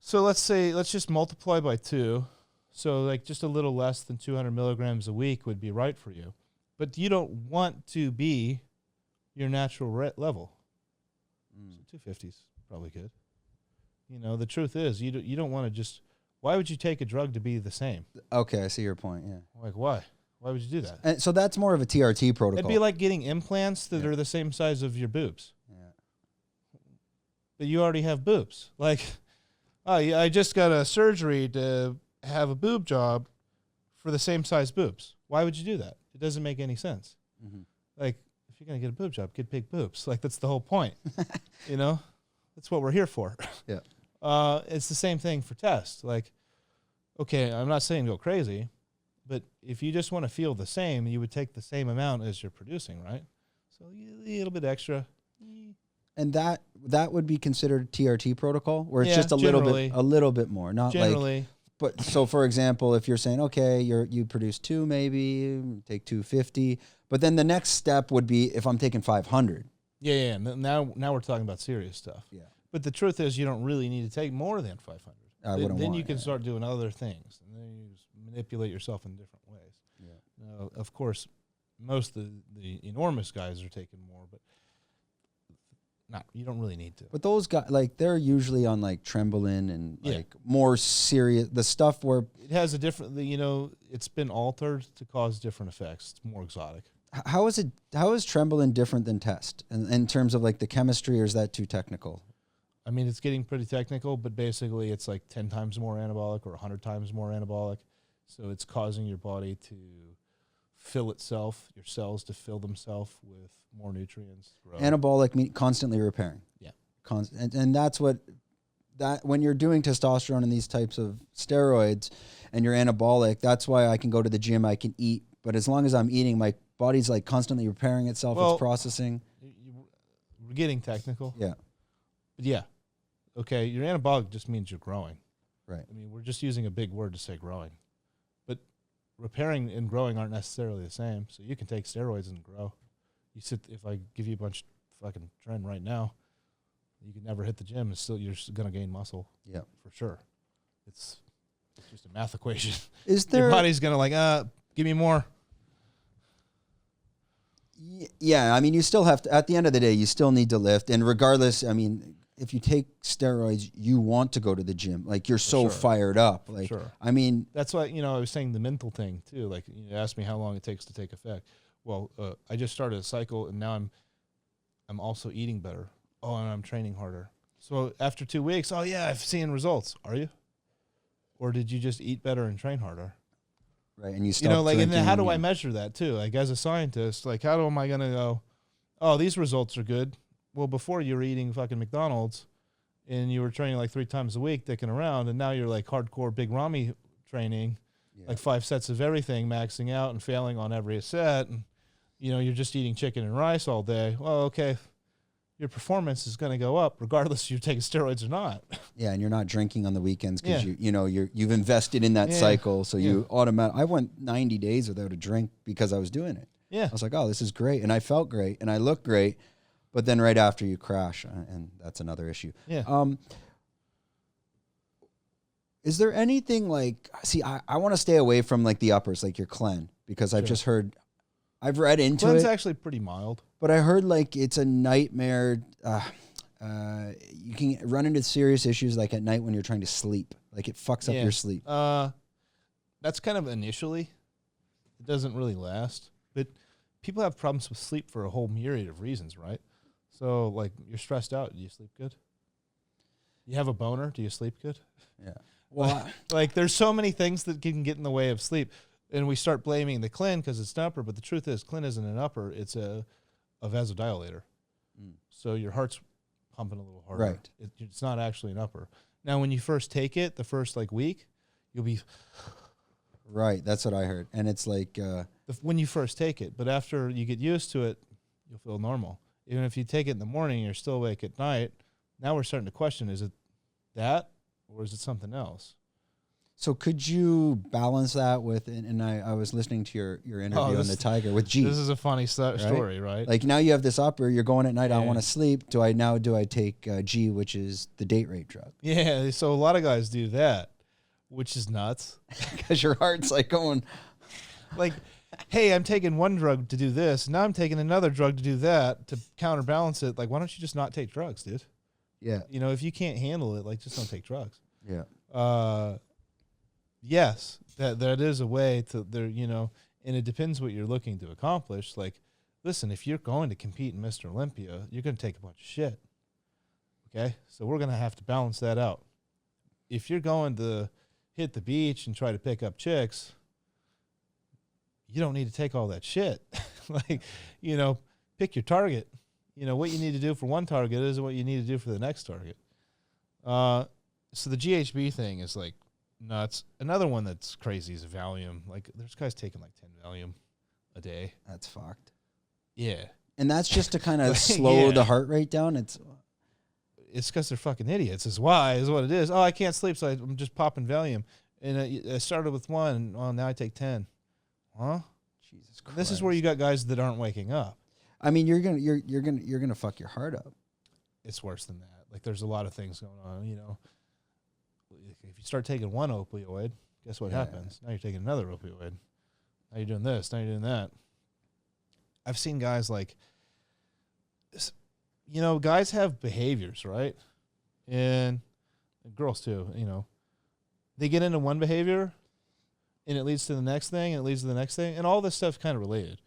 So let's just multiply by 2. So like just a little less than 200 milligrams a week would be right for you. But you don't want to be your natural level. So 250 is probably good. The truth is you don't want to just, why would you take a drug to be the same? Okay, I see your point, yeah. Like why? Why would you do that? And so that's more of a TRT protocol. It'd be like getting implants that are the same size of your boobs. Yeah. But you already have boobs. Like, oh, yeah, I just got a surgery to have a boob job for the same size boobs. Why would you do that? It doesn't make any sense. Mm-hmm. Like, if you're going to get a boob job, get big boobs. Like, that's the whole point. That's what we're here for. Yeah. It's the same thing for tests. Like, okay, I'm not saying go crazy, but if you just want to feel the same, you would take the same amount as you're producing, right? So a little bit extra. And that would be considered TRT protocol, where it's just a little bit more, not generally. Like. But so, for example, if you're saying, okay, you produce 2, maybe take 250, but then the next step would be if I'm taking 500. Yeah. Now we're talking about serious stuff. Yeah. But the truth is, you don't really need to take more than 500. Then you can start doing other things, and then you just manipulate yourself in different ways. Yeah. Now, of course, most of the enormous guys are taking more, but you don't really need to. But those guys, like, they're usually on like Trembolin and like more serious, the stuff where it has a different, it's been altered to cause different effects. It's more exotic. How is Trembolin different than test in terms of like the chemistry, or is that too technical? I mean, it's getting pretty technical, but basically it's like 10 times more anabolic or 100 times more anabolic. So it's causing your body to fill itself, your cells to fill themselves with more nutrients. Anabolic means constantly repairing. Yeah. And that's when you're doing testosterone and these types of steroids and you're anabolic, that's why I can go to the gym, I can eat. But as long as I'm eating, my body's like constantly repairing itself, it's processing. We're getting technical. Yeah. But yeah. Okay, your anabolic just means you're growing. Right. I mean, we're just using a big word to say growing. But repairing and growing aren't necessarily the same. So you can take steroids and grow. If I give you a bunch of fucking tren right now, you can never hit the gym and still you're going to gain muscle. Yeah. For sure. It's just a math equation. Your body's going to give me more. Yeah, I mean, you still have to, at the end of the day, you still need to lift. And regardless, I mean, if you take steroids, you want to go to the gym. Like, you're so fired up. Like, sure. I mean, that's why, I was saying the mental thing too. Like, you asked me how long it takes to take effect. Well, I just started a cycle and now I'm also eating better. Oh, and I'm training harder. So after 2 weeks, oh yeah, I've seen results. Are you? Or did you just eat better and train harder? Right. And you stop and then how do I measure that too? Like, as a scientist, like, how am I going to go, oh, these results are good? Well, before you were eating fucking McDonald's and you were training like 3 times a week, dicking around, and now you're like hardcore Big Ramy training, like 5 sets of everything, maxing out and failing on every set. And, you're just eating chicken and rice all day. Well, okay, your performance is going to go up regardless if you're taking steroids or not. Yeah, and you're not drinking on the weekends because you've invested in that cycle. So you I went 90 days without a drink because I was doing it. Yeah. I was like, oh, this is great. And I felt great and I looked great. But then right after you crash, and that's another issue. Yeah. Is there anything like, see, I want to stay away from like the uppers, like your clen, because I've just heard, I've read into Clen's it. actually pretty mild. But I heard like it's a nightmare. You can run into serious issues like at night when you're trying to sleep. Like, it fucks up your sleep. That's kind of initially. It doesn't really last. But people have problems with sleep for a whole myriad of reasons, right? So, like, you're stressed out. Do you sleep good? You have a boner. Do you sleep good? Yeah. Well, like, there's so many things that can get in the way of sleep. And we start blaming the clean because it's an upper, but the truth is clean isn't an upper. It's a vasodilator. So your heart's pumping a little harder. Right. It's not actually an upper. Now, when you first take it, the first like week, you'll be... Right. That's what I heard. And it's like... when you first take it, but after you get used to it, you'll feel normal. Even if you take it in the morning and you're still awake at night, now we're starting to question, is it that or is it something else? So could you balance that with, and I was listening to your interview on the Tiger with G. This is a funny story, right? Like now you have this upper, you're going at night, I want to sleep. Do I take G, which is the date rape drug? Yeah, so a lot of guys do that, which is nuts. Because your heart's like going... Like, hey, I'm taking one drug to do this, now I'm taking another drug to do that to counterbalance it. Like, why don't you just not take drugs, dude? Yeah. You know, if you can't handle it, like, just don't take drugs. Yeah. Yes, that is a way to there, you know, and it depends what you're looking to accomplish. Like, listen, if you're going to compete in Mr. Olympia, you're going to take a bunch of shit. Okay? So we're going to have to balance that out. If you're going to hit the beach and try to pick up chicks, you don't need to take all that shit. Like, you know, pick your target. You know, what you need to do for one target isn't what you need to do for the next target. So the GHB thing is like nuts. Another one that's crazy is Valium. Like, there's guys taking like 10 Valium a day. That's fucked. Yeah. And that's just to kind of slow the heart rate down. It's because they're fucking idiots. Is why is what it is. Oh, I can't sleep, so I'm just popping Valium. And I started with one, and well, now I take 10. Huh? Jesus Christ. This is where you got guys that aren't waking up. I mean, you're gonna fuck your heart up. It's worse than that. Like, there's a lot of things going on. You know, if you start taking one opioid, guess what happens? Now you're taking another opioid. Now you're doing this. Now you're doing that. I've seen guys like, you know, guys have behaviors, right? And girls too. You know, they get into one behavior, and it leads to the next thing, and it leads to the next thing, and all this stuff's kind of related.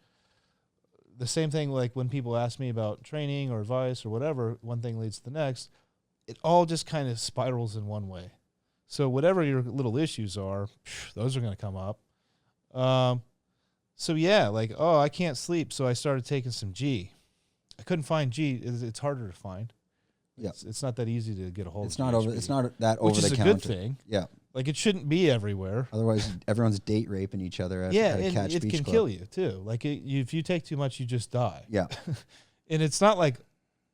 The same thing, like when people ask me about training or advice or whatever, one thing leads to the next. It all just kind of spirals in one way. So whatever your little issues are, those are going to come up. So yeah, like, oh, I can't sleep, so I started taking some G. I couldn't find G. It's harder to find. Yeah, it's not that easy to get a hold of. It's not that over which is the a counter. good thing. Yeah. Like, it shouldn't be everywhere. Otherwise, everyone's date raping each other at and a catch it beach can club. kill you, too. Like, if you take too much, you just die. Yeah. And it's not like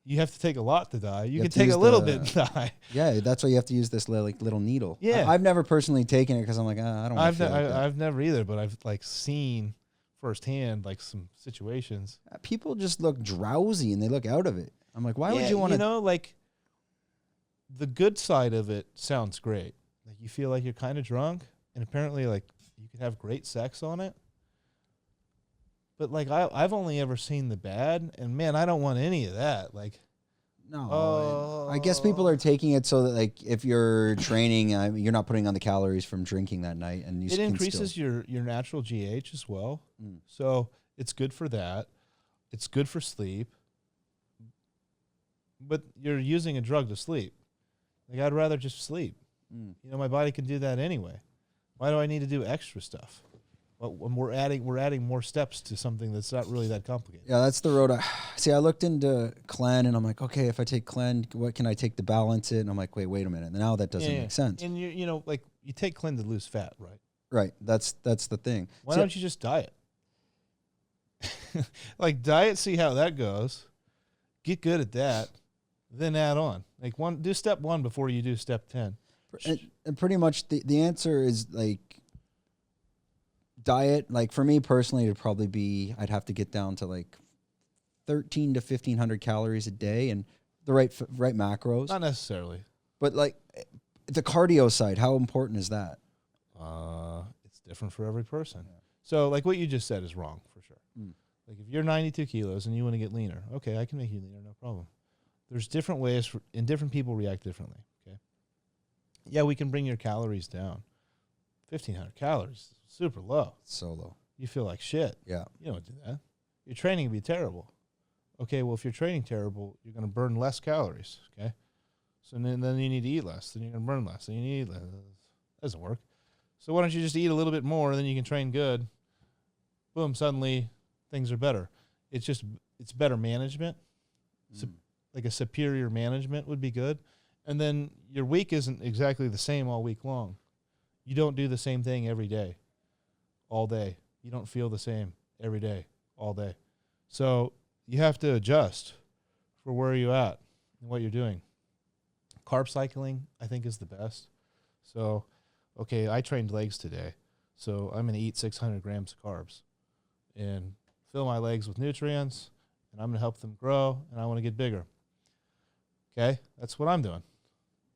you have to take a lot to die. You can take a little bit and die. Yeah, that's why you have to use this little needle. Yeah. I've never personally taken it because I'm like, I don't want to feel like that. I've never either, but I've, like, seen firsthand, like, some situations. People just look drowsy and they look out of it. I'm like, why would you want to? You know, like, the good side of it sounds great. Like, you feel like you're kind of drunk, and apparently, like, you could have great sex on it. But, like, I've only ever seen the bad, and, man, I don't want any of that. Like, no. I guess people are taking it so that, like, if you're training, you're not putting on the calories from drinking that night. And it increases your natural GH as well. So it's good for that. It's good for sleep. But you're using a drug to sleep. Like, I'd rather just sleep. You know, my body can do that anyway. Why do I need to do extra stuff? Well, when we're adding more steps to something that's not really that complicated. Yeah, that's the road. I looked into Clen, and I'm like, okay, if I take Clen, what can I take to balance it? And I'm like, wait a minute. Now that doesn't make sense. And you know, like, you take Clen to lose fat, right? Right. That's the thing. Why don't you just diet? Like, diet, see how that goes. Get good at that. Then add on. Like, do step 1 before you do step 10. And pretty much the answer is, like, diet. Like, for me personally, it'd probably be, I'd have to get down to like 13 to 1500 calories a day and the right macros. Not necessarily. But, like, the cardio side, how important is that? It's different for every person. Yeah. So, like, what you just said is wrong for sure. Like, if you're 92 kilos and you want to get leaner, okay, I can make you leaner, no problem. There's different ways, and different people react differently, okay? Yeah, we can bring your calories down. 1,500 calories, super low. So low. You feel like shit. Yeah. You don't do that. Your training would be terrible. Okay, well, if you're training terrible, you're going to burn less calories, okay? So then you need to eat less. Then you're going to burn less. Then you need to eat less. That doesn't work. So why don't you just eat a little bit more, and then you can train good. Boom, suddenly things are better. It's better management. Like a superior management would be good. And then your week isn't exactly the same all week long. You don't do the same thing every day, all day. You don't feel the same every day, all day. So you have to adjust for where you're at and what you're doing. Carb cycling, I think, is the best. So, okay, I trained legs today. So I'm going to eat 600 grams of carbs and fill my legs with nutrients, and I'm going to help them grow, and I want to get bigger. Okay, that's what I'm doing.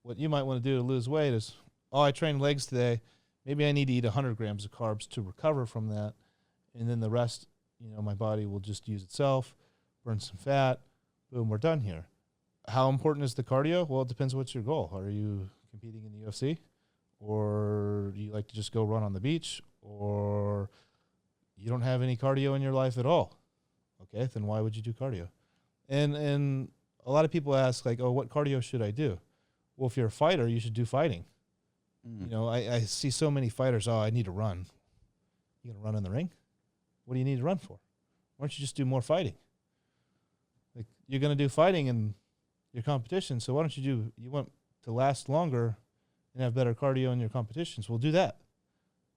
What you might want to do to lose weight is, I trained legs today. Maybe I need to eat 100 grams of carbs to recover from that, and then the rest, my body will just use itself, burn some fat, boom, we're done here. How important is the cardio? Well, it depends what's your goal. Are you competing in the UFC? Or do you like to just go run on the beach? Or you don't have any cardio in your life at all? Okay, then why would you do cardio? And a lot of people ask, like, what cardio should I do? Well, if you're a fighter, you should do fighting. I see so many fighters, I need to run. You going to run in the ring? What do you need to run for? Why don't you just do more fighting? Like, you're going to do fighting in your competition, so why don't you want to last longer and have better cardio in your competitions? Well, do that.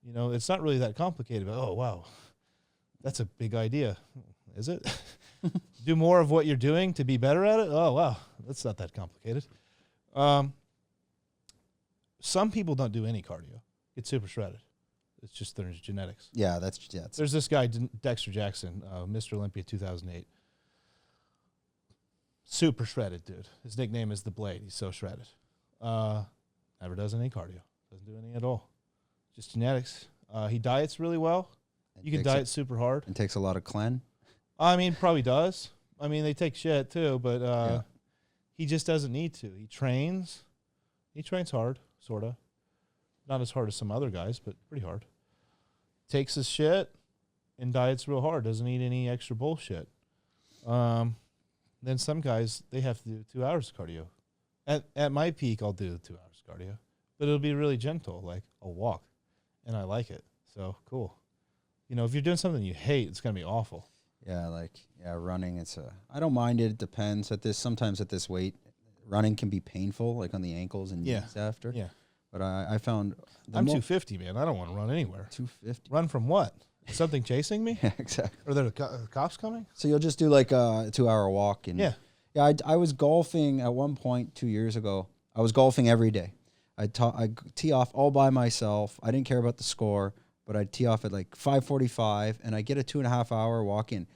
It's not really that complicated, but, oh, wow, that's a big idea. Is it? Do more of what you're doing to be better at it? Oh, wow, that's not that complicated. Some people don't do any cardio. Get super shredded. It's just their genetics. Yeah, There's this guy, Dexter Jackson, Mr. Olympia 2008. Super shredded dude. His nickname is The Blade. He's so shredded. Never does any cardio. Doesn't do any at all. Just genetics. He diets really well. You can diet super hard. And takes a lot of clen. Probably does. They take shit too, but he just doesn't need to. He trains. He trains hard, sort of. Not as hard as some other guys, but pretty hard. Takes his shit and diets real hard. Doesn't eat any extra bullshit. Then some guys, they have to do 2 hours of cardio. At my peak, I'll do 2 hours of cardio. But it'll be really gentle. Like, I'll walk. And I like it. So, cool. If you're doing something you hate, it's going to be awful. Yeah, running, I don't mind it. It depends. Sometimes at this weight, running can be painful, like on the ankles and knees after. Yeah. But I found... I'm 250, man. I don't want to run anywhere. 250. Run from what? Something chasing me? Yeah, exactly. Are there cops coming? So you'll just do like a 2 hour walk. And yeah. Yeah, I was golfing at one point 2 years ago. I was golfing every day. I'd tee off all by myself. I didn't care about the score, but I'd tee off at like 5:45, and I get a 2.5 hour walk in.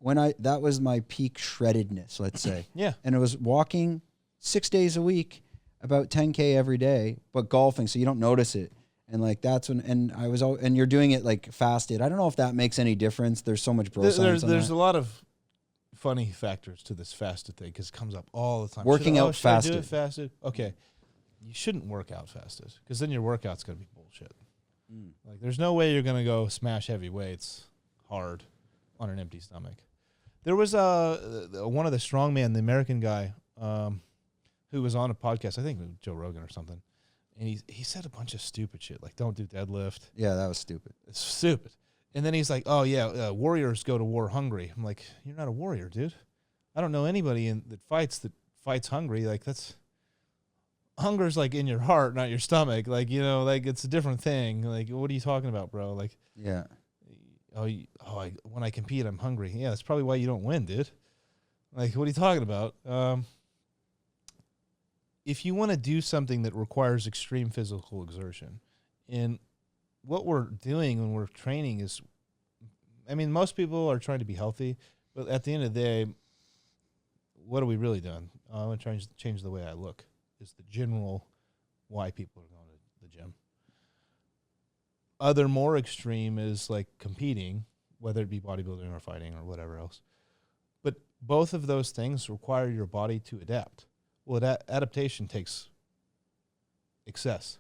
That was my peak shreddedness, let's say. Yeah. And it was walking 6 days a week, about 10K every day, but golfing, so you don't notice it. And like that's when, and you're doing it like fasted. I don't know if that makes any difference. There's so much bro science on There's that. a lot of funny factors to this fasted thing because it comes up all the time. Working out fasted. Should I do it fasted? Okay. You shouldn't work out fasted because then your workout's going to be bullshit. Like, there's no way you're going to go smash heavy weights hard on an empty stomach. There was one of the strongman, the American guy, who was on a podcast, I think with Joe Rogan or something, and he said a bunch of stupid shit, like don't do deadlift. Yeah, that was stupid. It's stupid. And then he's like, oh, yeah, warriors go to war hungry. I'm like, you're not a warrior, dude. I don't know anybody that fights hungry. Like, hunger's like in your heart, not your stomach. Like, like it's a different thing. Like, what are you talking about, bro? Like, yeah. When I compete, I'm hungry. Yeah, that's probably why you don't win, dude. Like, what are you talking about? If you want to do something that requires extreme physical exertion, and what we're doing when we're training is, most people are trying to be healthy, but at the end of the day, what are we really doing? I'm going to try and change the way I look. Is the general why people are going to the gym. Other more extreme is like competing, whether it be bodybuilding or fighting or whatever else. But both of those things require your body to adapt. Well, adaptation takes excess.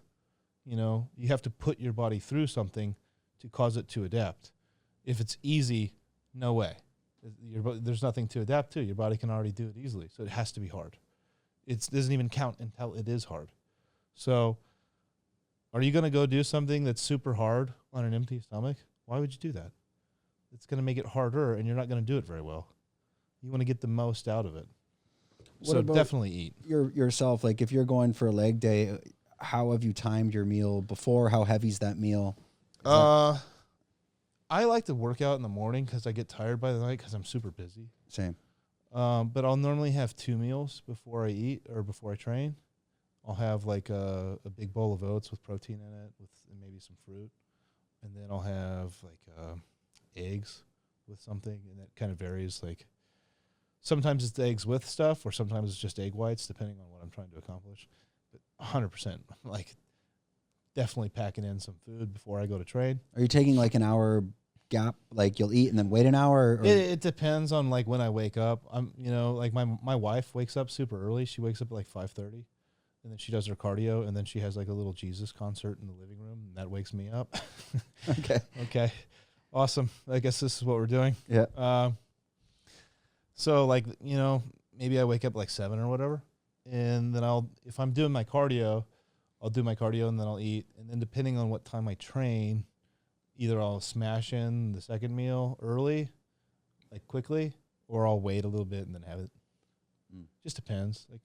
You have to put your body through something to cause it to adapt. If it's easy, no way. There's nothing to adapt to. Your body can already do it easily, so it has to be hard. It doesn't even count until it is hard. So Are you going to go do something that's super hard on an empty stomach? Why would you do that? It's going to make it harder, and you're not going to do it very well. You want to get the most out of it. So definitely eat. Yourself, like if you're going for a leg day, how have you timed your meal before? How heavy's that meal? I like to work out in the morning because I get tired by the night because I'm super busy. Same. But I'll normally have 2 meals before I eat or before I train. I'll have like a big bowl of oats with protein in it and maybe some fruit. And then I'll have like eggs with something, and that kind of varies. Like sometimes it's eggs with stuff, or sometimes it's just egg whites, depending on what I'm trying to accomplish. But 100%, like definitely packing in some food before I go to train. Are you taking like an hour gap, like you'll eat and then wait an hour? Or? It depends on like when I wake up. I'm, like my wife wakes up super early. She wakes up at like 5:30. And then she does her cardio, and then she has like a little Jesus concert in the living room, and that wakes me up. Okay. Awesome. I guess this is what we're doing. Yeah. So like, maybe I wake up like 7 or whatever, and then if I'm doing my cardio, I'll do my cardio and then I'll eat. And then depending on what time I train, either I'll smash in the second meal early, like quickly, or I'll wait a little bit and then have it. Just depends. Like,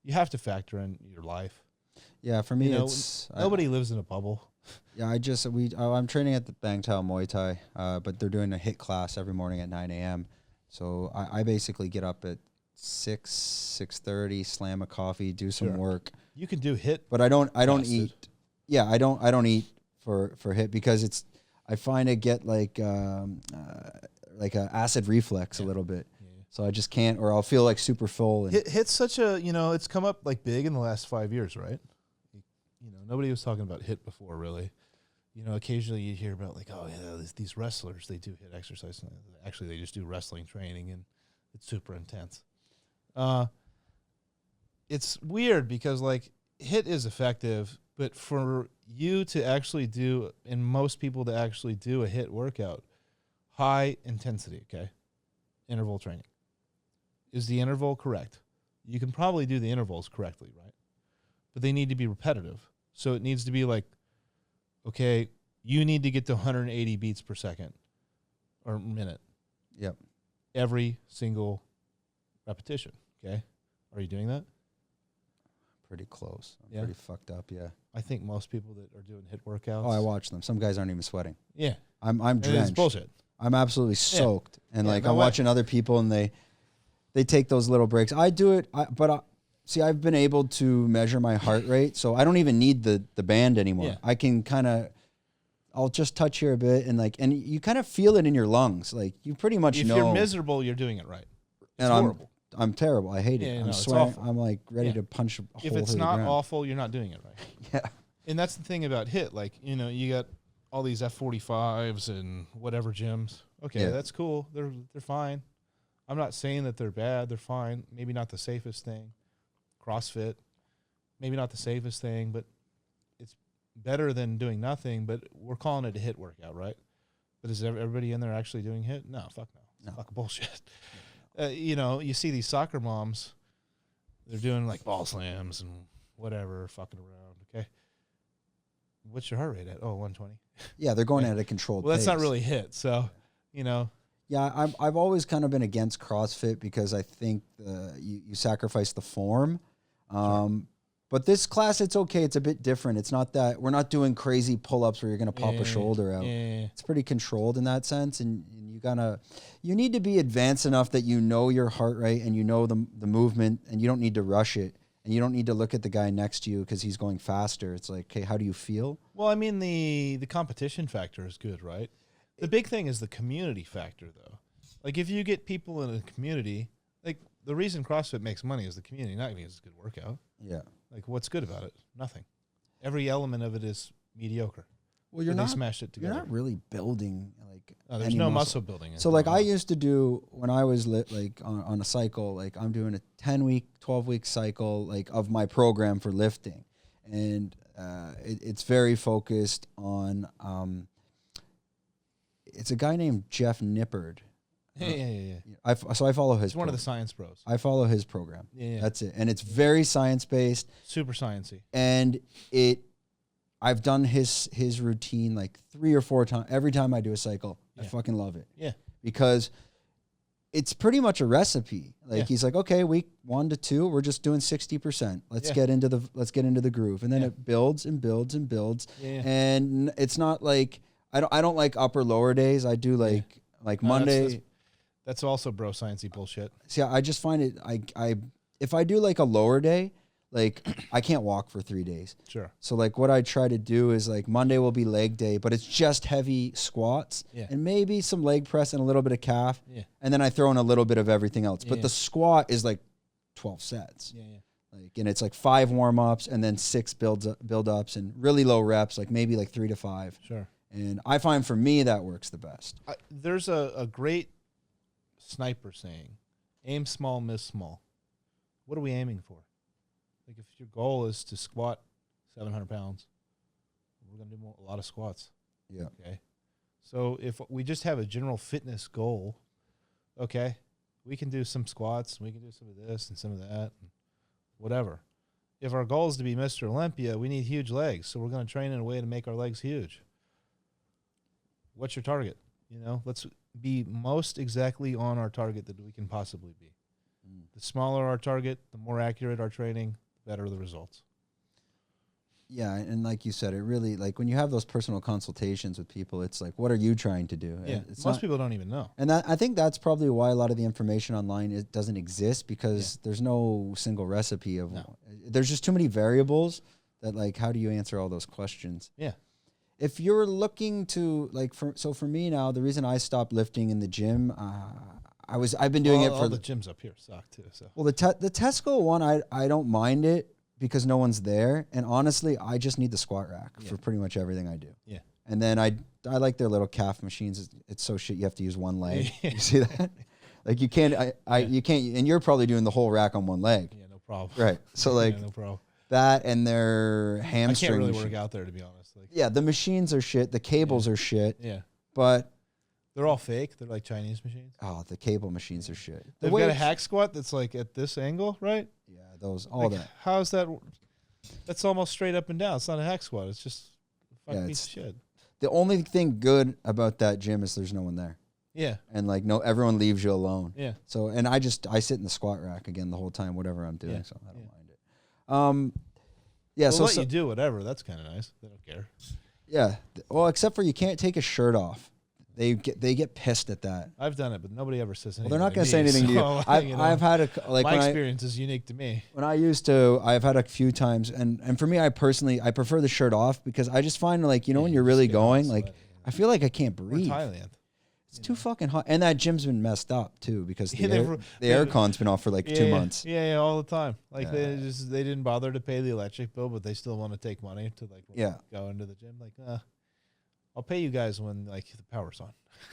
you have to factor in your life. Yeah, for me, nobody lives in a bubble. Yeah, I'm training at the Bang Tao Muay Thai, but they're doing a HIIT class every morning at 9 a.m. So I basically get up at 6:30, slam a coffee, do some work. You can do HIIT, but I don't eat. Yeah, I don't eat for HIIT because I find I get like a acid reflux a little bit. So I just can't, or I'll feel like super full. And HIIT's such a, it's come up like big in the last 5 years, right? Nobody was talking about HIIT before, really. Occasionally you hear about like, oh yeah, these wrestlers, they do HIIT exercise. Actually, they just do wrestling training, and it's super intense. It's weird because like HIIT is effective, but for you to actually do, and most people to actually do a HIIT workout, high intensity, okay, interval training. Is the interval correct? You can probably do the intervals correctly, right? But they need to be repetitive. So it needs to be like, okay, you need to get to 180 beats per second or minute. Yep. Every single repetition, okay? Are you doing that? Pretty close. I'm pretty fucked up, yeah. I think most people that are doing HIIT workouts. Oh, I watch them. Some guys aren't even sweating. Yeah. I'm drenched. It's bullshit. I'm absolutely soaked. And I'm watching other people, and they take those little breaks. I do it, but I've been able to measure my heart rate, so I don't even need the band anymore. Yeah. I can I'll just touch here a bit, and you kind of feel it in your lungs. Like, you pretty much know. If you're miserable, you're doing it right. It's horrible. I'm terrible. I hate it. I'm sweating. I'm like ready to punch a hole through the ground. If it's not awful, you're not doing it right. Yeah. And that's the thing about HIIT. Like, you got all these F45s and whatever gyms. Okay, that's cool. They're fine. I'm not saying that they're bad. They're fine. Maybe not the safest thing. CrossFit, maybe not the safest thing, but it's better than doing nothing. But we're calling it a HIIT workout, right? But is everybody in there actually doing HIIT? No, fuck no. It's fucking bullshit. You see these soccer moms, they're doing like ball slams and whatever, fucking around, okay? What's your heart rate at? Oh, 120. Yeah, they're going at a controlled pace. That's not really HIIT, so, Yeah, I've always kind of been against CrossFit because I think you sacrifice the form. But this class, it's okay. It's a bit different. It's not that we're not doing crazy pull-ups where you're going to pop a shoulder out. Yeah. It's pretty controlled in that sense, and you need to be advanced enough that you know your heart rate and you know the movement, and you don't need to rush it, and you don't need to look at the guy next to you because he's going faster. It's like, okay, how do you feel? Well, I mean, the competition factor is good, right? The big thing is the community factor, though. Like, if you get people in a community, like, the reason CrossFit makes money is the community, not because it's a good workout. Yeah. Like, what's good about it? Nothing. Every element of it is mediocre. Well, they smashed it together. You're not really building, like, there's no muscle building. So, like, I used to do, when I was on a cycle, like, I'm doing a 10-week, 12-week cycle, like, of my program for lifting. And it's very focused on... it's a guy named Jeff Nippard. Yeah. So I follow his. He's one of the science bros. I follow his program. Yeah. That's it, and it's very science based. Super sciencey. And I've done his routine like 3 or 4 times. Every time I do a cycle, I fucking love it. Yeah. Because it's pretty much a recipe. Like he's like, okay, week 1 to 2, we're just doing 60%. Let's get into the groove. And then it builds and builds and builds. Yeah. And it's not like I don't like upper lower days. I do like Monday. That's also bro sciencey bullshit. See, I just find it if I do like a lower day, like I can't walk for 3 days. Sure. So like what I try to do is like Monday will be leg day, but it's just heavy squats and maybe some leg press and a little bit of calf. Yeah. And then I throw in a little bit of everything else. But the squat is like 12 sets. Yeah, yeah. Like, and it's like 5 warm-ups and then 6 build-ups and really low reps, like maybe like 3 to 5. Sure. And I find for me that works the best. There's a great sniper saying, aim small, miss small. What are we aiming for? Like if your goal is to squat 700 pounds, we're going to do a lot of squats. Yeah. Okay. So if we just have a general fitness goal, okay, we can do some squats, we can do some of this and some of that, and whatever. If our goal is to be Mr. Olympia, we need huge legs. So we're going to train in a way to make our legs huge. What's your target? You know, let's be most exactly on our target that we can possibly be. The smaller our target, the more accurate our training, the better the results. Yeah, and like you said, it really, like when you have those personal consultations with people, it's like, what are you trying to do? Yeah, most people don't even know. And I think that's probably why a lot of the information online doesn't exist, because there's no single recipe of. No. There's just too many variables that, like, how do you answer all those questions? Yeah. If you're looking to, like, for me now, the reason I stopped lifting in the gym, I've been doing it for all the gyms up here suck too. So the Tesco one, I don't mind it because no one's there, and honestly, I just need the squat rack for pretty much everything I do. Yeah, and then I like their little calf machines. It's so shit. You have to use one leg. You see that? Like you can't. You can't. And you're probably doing the whole rack on one leg. Yeah, no problem. Right. So like no problem. That and their hamstring. I can't really work out there, to be honest. Like, yeah, the machines are shit. The cables are shit. Yeah, but. They're all fake. They're like Chinese machines. Oh, the cable machines are shit. They've got a hack squat that's like at this angle, right? Yeah, all that. How's that? That's almost straight up and down. It's not a hack squat. It's just a fucking piece of shit. The only thing good about that gym is there's no one there. Yeah. And like everyone leaves you alone. Yeah. So and I sit in the squat rack again the whole time, whatever I'm doing. Yeah. So I don't mind it. Yeah. They'll let you do whatever. That's kind of nice. They don't care. Yeah. Well, except for you can't take a shirt off. They get pissed at that. I've done it, but nobody ever says anything. Well, they're not going to say anything to you. I've had my experience is unique to me. When I've had a few times, and for me, I prefer the shirt off because I just find like when you're really going, like I feel like I can't breathe. Thailand. It's too fucking hot, and that gym's been messed up too because the aircon's been off for like 2 months. Yeah, all the time. Like they didn't bother to pay the electric bill, but they still want to take money to like go into the gym. Like, I'll pay you guys when like the power's on.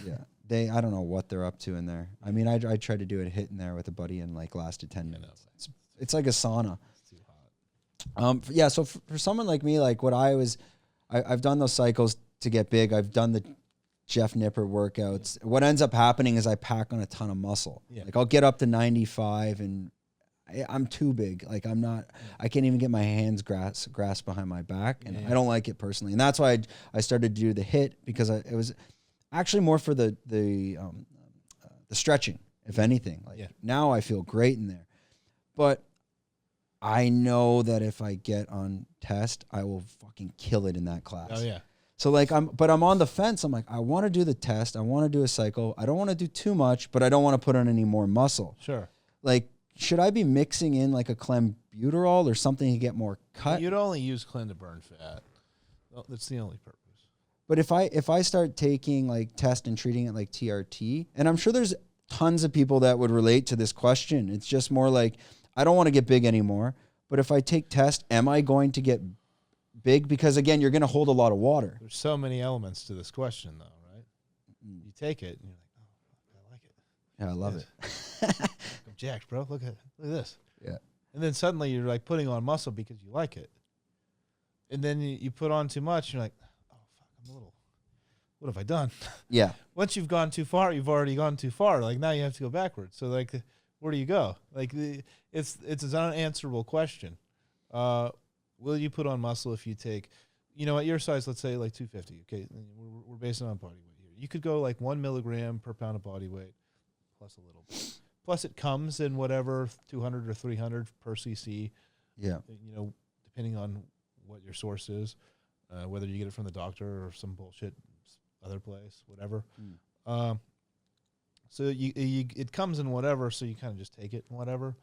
Yeah, I don't know what they're up to in there. I mean, I tried to do a hit in there with a buddy and like lasted 10 minutes. It's like a sauna. It's too hot. Yeah. So for someone like me, like what I've done those cycles to get big. I've done the Jeff Nipper workouts. Yeah. What ends up happening is I pack on a ton of muscle. Yeah. Like I'll get up to 95 and I'm too big. Like I can't even get my hands grasp behind my back, and I don't like it personally. And that's why I started to do the hit because it was actually more for the stretching, if anything. Like now I feel great in there, but I know that if I get on test, I will fucking kill it in that class. Oh yeah. So like I'm on the fence. I'm like, I want to do the test. I want to do a cycle. I don't want to do too much, but I don't want to put on any more muscle. Sure. Like, should I be mixing in like a clenbuterol or something to get more cut? You'd only use clen to burn fat. That's the only purpose. But if I start taking like test and treating it like TRT, and I'm sure there's tons of people that would relate to this question. It's just more like, I don't want to get big anymore. But if I take test, am I going to get big? Because again, you're going to hold a lot of water. There's so many elements to this question though, right? You take it and you're like, oh, I like it. Yeah, I love it. I'm jacked, bro. Look at this. Yeah. And then suddenly you're like putting on muscle because you like it. And then you put on too much. And you're like, oh, fuck, I'm a little, what have I done? Yeah. Once you've gone too far, you've already gone too far. Like now you have to go backwards. So like, where do you go? Like it's an unanswerable question. Will you put on muscle if you take, at your size, let's say like 250. Okay, and we're basing it on body weight here. You could go like 1 milligram per pound of body weight plus a little bit. Plus, it comes in whatever 200 or 300 per cc. Yeah. Depending on what your source is, whether you get it from the doctor or some bullshit other place, whatever. So it comes in whatever, so you kind of just take it and whatever.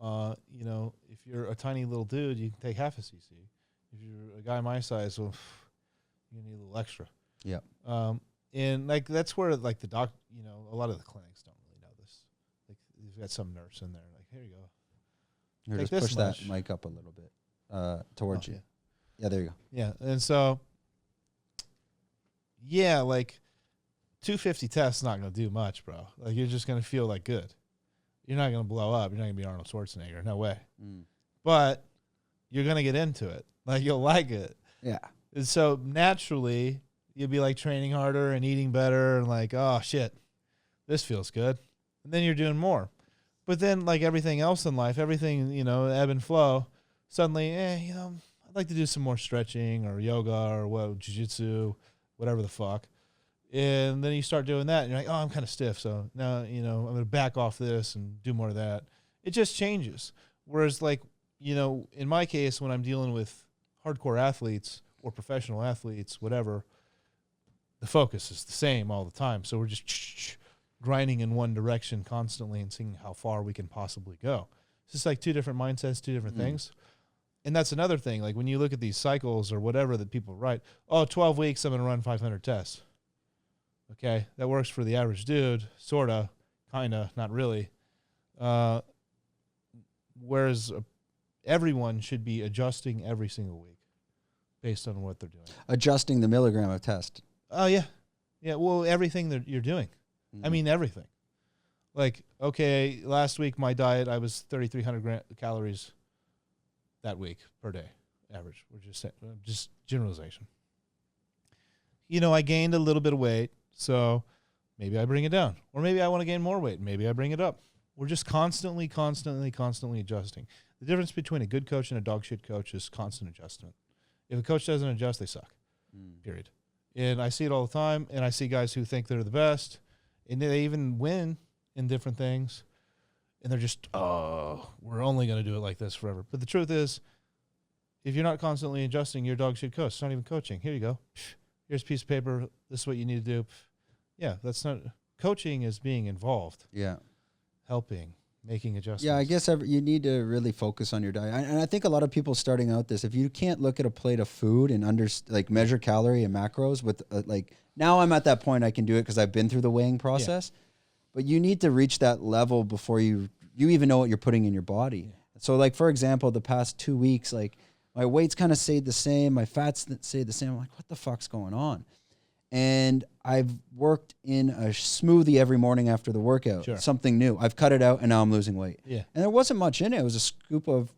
If you're a tiny little dude, you can take half a cc. If you're a guy my size, well, you need a little extra. Yeah. And like that's where like the doc, a lot of the clinics don't really know this. Like you've got some nurse in there, like here you go. Here, just push that mic up a little bit towards you. Yeah. Yeah, there you go. Yeah, and so like 250 tests not going to do much, bro. Like you're just going to feel like good. You're not going to blow up. You're not going to be Arnold Schwarzenegger. No way. But you're going to get into it. Like you'll like it. Yeah. And so naturally you'll be like training harder and eating better and like, oh shit, this feels good. And then you're doing more. But then like everything else in life, everything, ebb and flow, suddenly, I'd like to do some more stretching or yoga or jiu-jitsu, whatever the fuck. And then you start doing that and you're like, oh, I'm kind of stiff. So now, I'm going to back off this and do more of that. It just changes. Whereas like, in my case, when I'm dealing with hardcore athletes or professional athletes, whatever, the focus is the same all the time. So we're just grinding in one direction constantly and seeing how far we can possibly go. It's just like two different mindsets, two different things. And that's another thing. Like when you look at these cycles or whatever that people write, 12 weeks, I'm going to run 500 tests. Okay, that works for the average dude, sort of, kind of, not really. Whereas everyone should be adjusting every single week based on what they're doing. Adjusting the milligram of test. Oh, yeah. Yeah, well, everything that you're doing. I mean, everything. Like, okay, last week my diet, I was 3,300 calories that week per day, average. We're just generalization. I gained a little bit of weight, so maybe I bring it down. Or maybe I want to gain more weight. Maybe I bring it up. We're just constantly adjusting. The difference between a good coach and a dog shit coach is constant adjustment. If a coach doesn't adjust, they suck, period. And I see it all the time, and I see guys who think they're the best, and they even win in different things, and they're just, we're only going to do it like this forever. But the truth is, if you're not constantly adjusting, your dog shit coach. It's not even coaching. Here you go. Here's a piece of paper. This is what you need to do. Yeah, that's not coaching. Is being involved. Yeah, helping, making adjustments. Yeah, I guess you need to really focus on your diet. And I think a lot of people starting out this, if you can't look at a plate of food and measure calorie and macros with now I'm at that point I can do it because I've been through the weighing process. Yeah. But you need to reach that level before you even know what you're putting in your body. Yeah. So like for example, the past 2 weeks, like my weight's kind of stayed the same, my fats stayed the same. I'm like, what the fuck's going on? And I've worked in a smoothie every morning after the workout. Sure. Something new. I've cut it out and now I'm losing weight. Yeah. And there wasn't much in it. It was a scoop of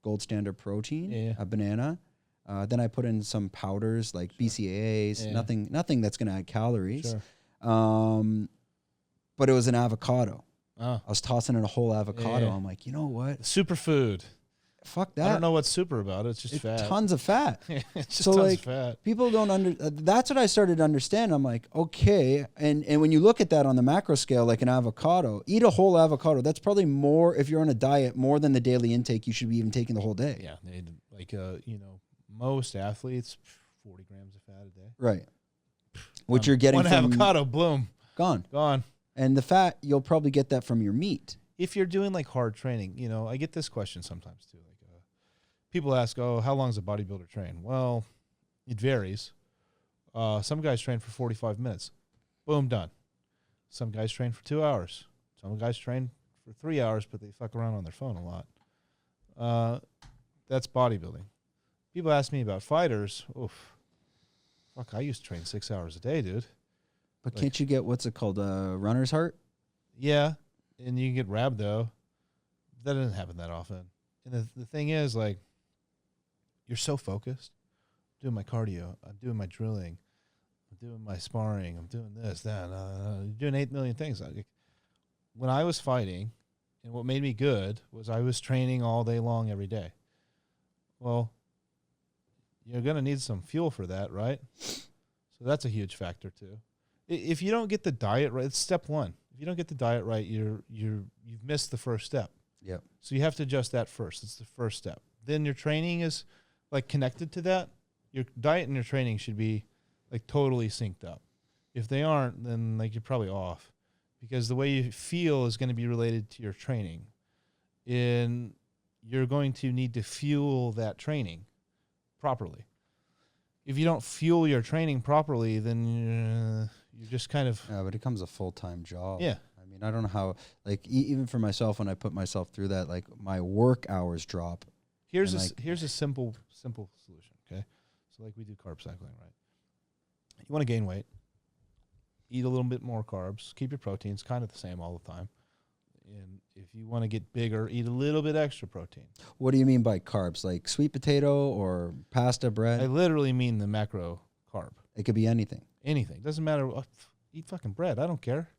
gold standard protein, a banana. Then I put in some powders like BCAAs, nothing that's going to add calories. Sure. But it was an avocado. I was tossing in a whole avocado. I'm like, you know what? Superfood. Fuck that. I don't know what's super about it. It's just fat. Tons of fat. It's just tons of fat. People don't that's what I started to understand. I'm like, okay. And when you look at that on the macro scale, like an avocado, eat a whole avocado. That's probably more, if you're on a diet, more than the daily intake you should be even taking the whole day. Yeah. Like, most athletes, 40 grams of fat a day. Right. Which you're getting from... One avocado, boom. Gone. And the fat, you'll probably get that from your meat. If you're doing like hard training, I get this question sometimes too. Like people ask, how long does a bodybuilder train? Well, it varies. Some guys train for 45 minutes. Boom, done. Some guys train for 2 hours. Some guys train for 3 hours, but they fuck around on their phone a lot. That's bodybuilding. People ask me about fighters. Oof. Fuck, I used to train 6 hours a day, dude. But can't you get, what's it called, runner's heart? Yeah. And you can get rhabdo. That doesn't happen that often. And the thing is, like, you're so focused. I'm doing my cardio. I'm doing my drilling. I'm doing my sparring. I'm doing this, that. You're doing 8 million things. When I was fighting, and what made me good was I was training all day long every day. Well, you're going to need some fuel for that, right? So that's a huge factor too. If you don't get the diet right, it's step one. If you don't get the diet right, you've missed the first step. Yep. So you have to adjust that first. It's the first step. Then your training is like connected to that. Your diet and your training should be like totally synced up. If they aren't, then like you're probably off, because the way you feel is going to be related to your training. And you're going to need to fuel that training properly. If you don't fuel your training properly, then you're just kind of... Yeah, but it becomes a full-time job. Yeah. I mean, I don't know how, like, even for myself, when I put myself through that, like, my work hours drop. Here's a simple solution, okay? So, like, we do carb cycling, right? You want to gain weight, eat a little bit more carbs, keep your proteins kind of the same all the time. And if you want to get bigger, eat a little bit extra protein. What do you mean by carbs? Like sweet potato or pasta bread? I literally mean the macro carb. It could be anything. Anything. Doesn't matter. Eat fucking bread. I don't care.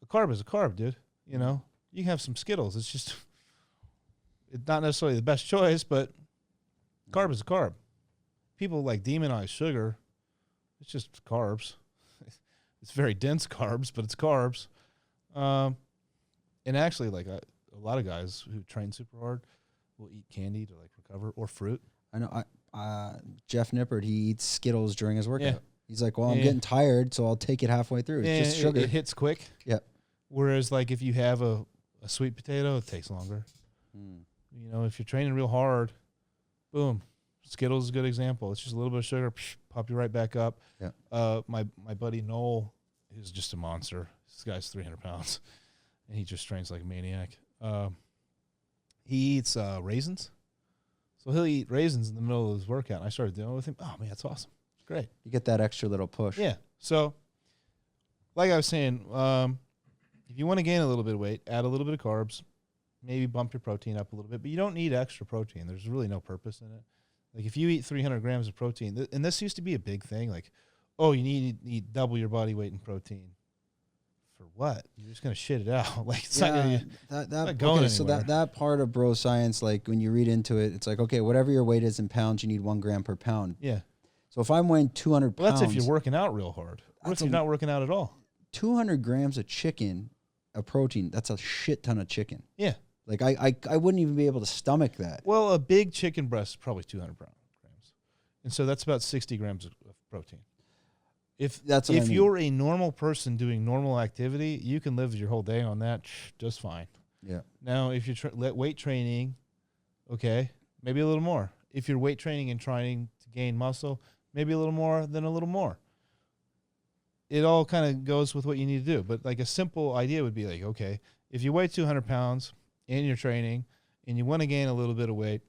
A carb is a carb, dude. You know, you can have some Skittles. It's just, it's not necessarily the best choice, but carb is a carb. People like demonize sugar. It's just carbs. It's very dense carbs, but it's carbs. And actually, like a lot of guys who train super hard will eat candy to like recover, or fruit. I know. Jeff Nippert, he eats Skittles during his workout. Yeah. He's like, well, I'm getting tired, so I'll take it halfway through. It's just sugar. It hits quick. Yeah. Whereas, like, if you have a sweet potato, it takes longer. You know, if you're training real hard, boom. Skittles is a good example. It's just a little bit of sugar, pop you right back up. Yeah. My buddy Noel, who's just a monster. This guy's 300 pounds. And he just trains like a maniac. He eats raisins. So he'll eat raisins in the middle of his workout. And I started doing it with him. Oh, man, that's awesome. It's great. You get that extra little push. Yeah. So, like I was saying, if you want to gain a little bit of weight, add a little bit of carbs, maybe bump your protein up a little bit. But you don't need extra protein. There's really no purpose in it. Like if you eat 300 grams of protein, and this used to be a big thing, like, oh, you need to eat double your body weight in protein. For what? You're just gonna shit it out. Like it's not gonna. Not going anywhere. So that part of bro science, like when you read into it, it's like, okay, whatever your weight is in pounds, you need 1 gram per pound. Yeah. So if I'm weighing 200 pounds, Well, that's if you're working out real hard. What if you're not working out at all? 200 grams of chicken, of protein. That's a shit ton of chicken. Yeah. Like I wouldn't even be able to stomach that. Well, a big chicken breast is probably 200 grams, and so that's about 60 grams of protein. If you're a normal person doing normal activity, you can live your whole day on that just fine. Yeah. Now, if you're weight training, okay, maybe a little more. If you're weight training and trying to gain muscle, maybe a little more than a little more. It all kind of goes with what you need to do. But like a simple idea would be like, okay, if you weigh 200 pounds and you're training and you want to gain a little bit of weight,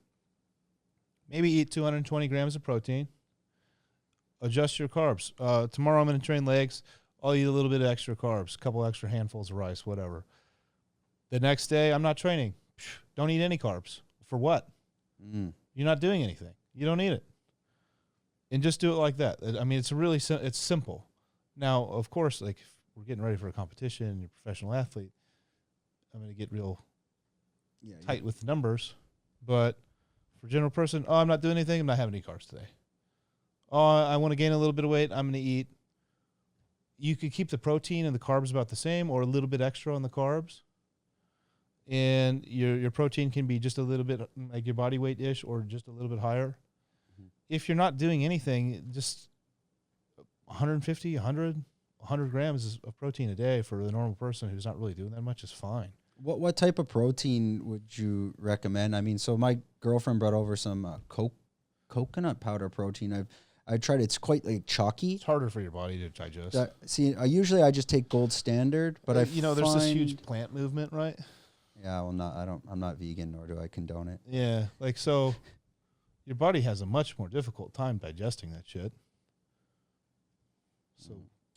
maybe eat 220 grams of protein. Adjust your carbs. Tomorrow I'm going to train legs. I'll eat a little bit of extra carbs, a couple extra handfuls of rice, whatever. The next day I'm not training. Don't eat any carbs. For what? You're not doing anything. You don't need it. And just do it like that. I mean, it's simple. Now, of course, like if we're getting ready for a competition and you're a professional athlete, I'm going to get real tight with the numbers. But for a general person, I'm not doing anything. I'm not having any carbs today. I want to gain a little bit of weight. I'm going to eat. You could keep the protein and the carbs about the same or a little bit extra on the carbs. And your protein can be just a little bit like your body weight-ish or just a little bit higher. If you're not doing anything, just 150, 100 grams of protein a day for a normal person who's not really doing that much is fine. What type of protein would you recommend? I mean, so my girlfriend brought over some coconut powder protein. I tried it. It's quite like chalky. It's harder for your body to digest. Usually I just take gold standard, but there's this huge plant movement, right? Yeah, well, I'm not vegan, nor do I condone it. Yeah, like so, your body has a much more difficult time digesting that shit. So,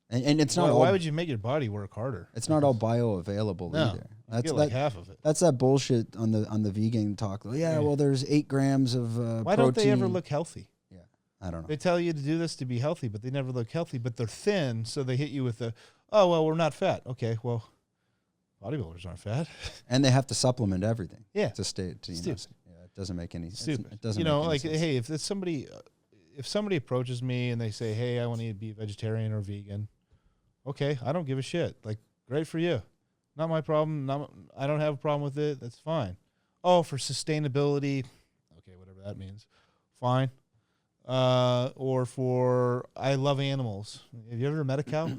and it's not. Why would you make your body work harder? It's not all bioavailable either. That's like half of it. That's that bullshit on the vegan talk. Well, there's 8 grams of protein. Why don't they ever look healthy? Yeah, I don't know. They tell you to do this to be healthy, but they never look healthy. But they're thin, so they hit you with we're not fat. Okay, well, bodybuilders aren't fat. And they have to supplement everything. Yeah. To stay. doesn't make any stupid. It doesn't. You know, make any like, sense. hey, if somebody approaches me and they say, hey, I want to be vegetarian or vegan, okay, I don't give a shit. Like, great for you. Not my problem. I don't have a problem with it. That's fine. Oh, for sustainability, okay, whatever that means, fine. Or for I love animals. Have you ever met a cow?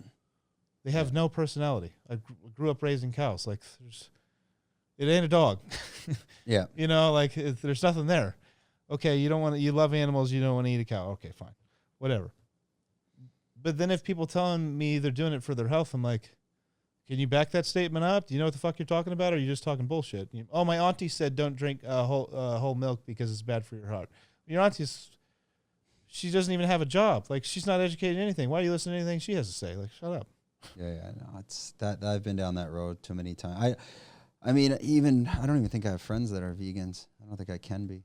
They have no personality. I grew up raising cows. Like, it ain't a dog. Yeah. You know, like there's nothing there. Okay, you love animals, you don't want to eat a cow. Okay, fine. Whatever. But then if people telling me they're doing it for their health, I'm like, can you back that statement up? Do you know what the fuck you're talking about? Or are you just talking bullshit? Oh, my auntie said don't drink whole milk because it's bad for your heart. Your auntie's, she doesn't even have a job. Like, she's not educated in anything. Why are you listening to anything she has to say? Like, shut up. Yeah, no, it's that I've been down that road too many times. I mean, I don't even think I have friends that are vegans. I don't think I can be.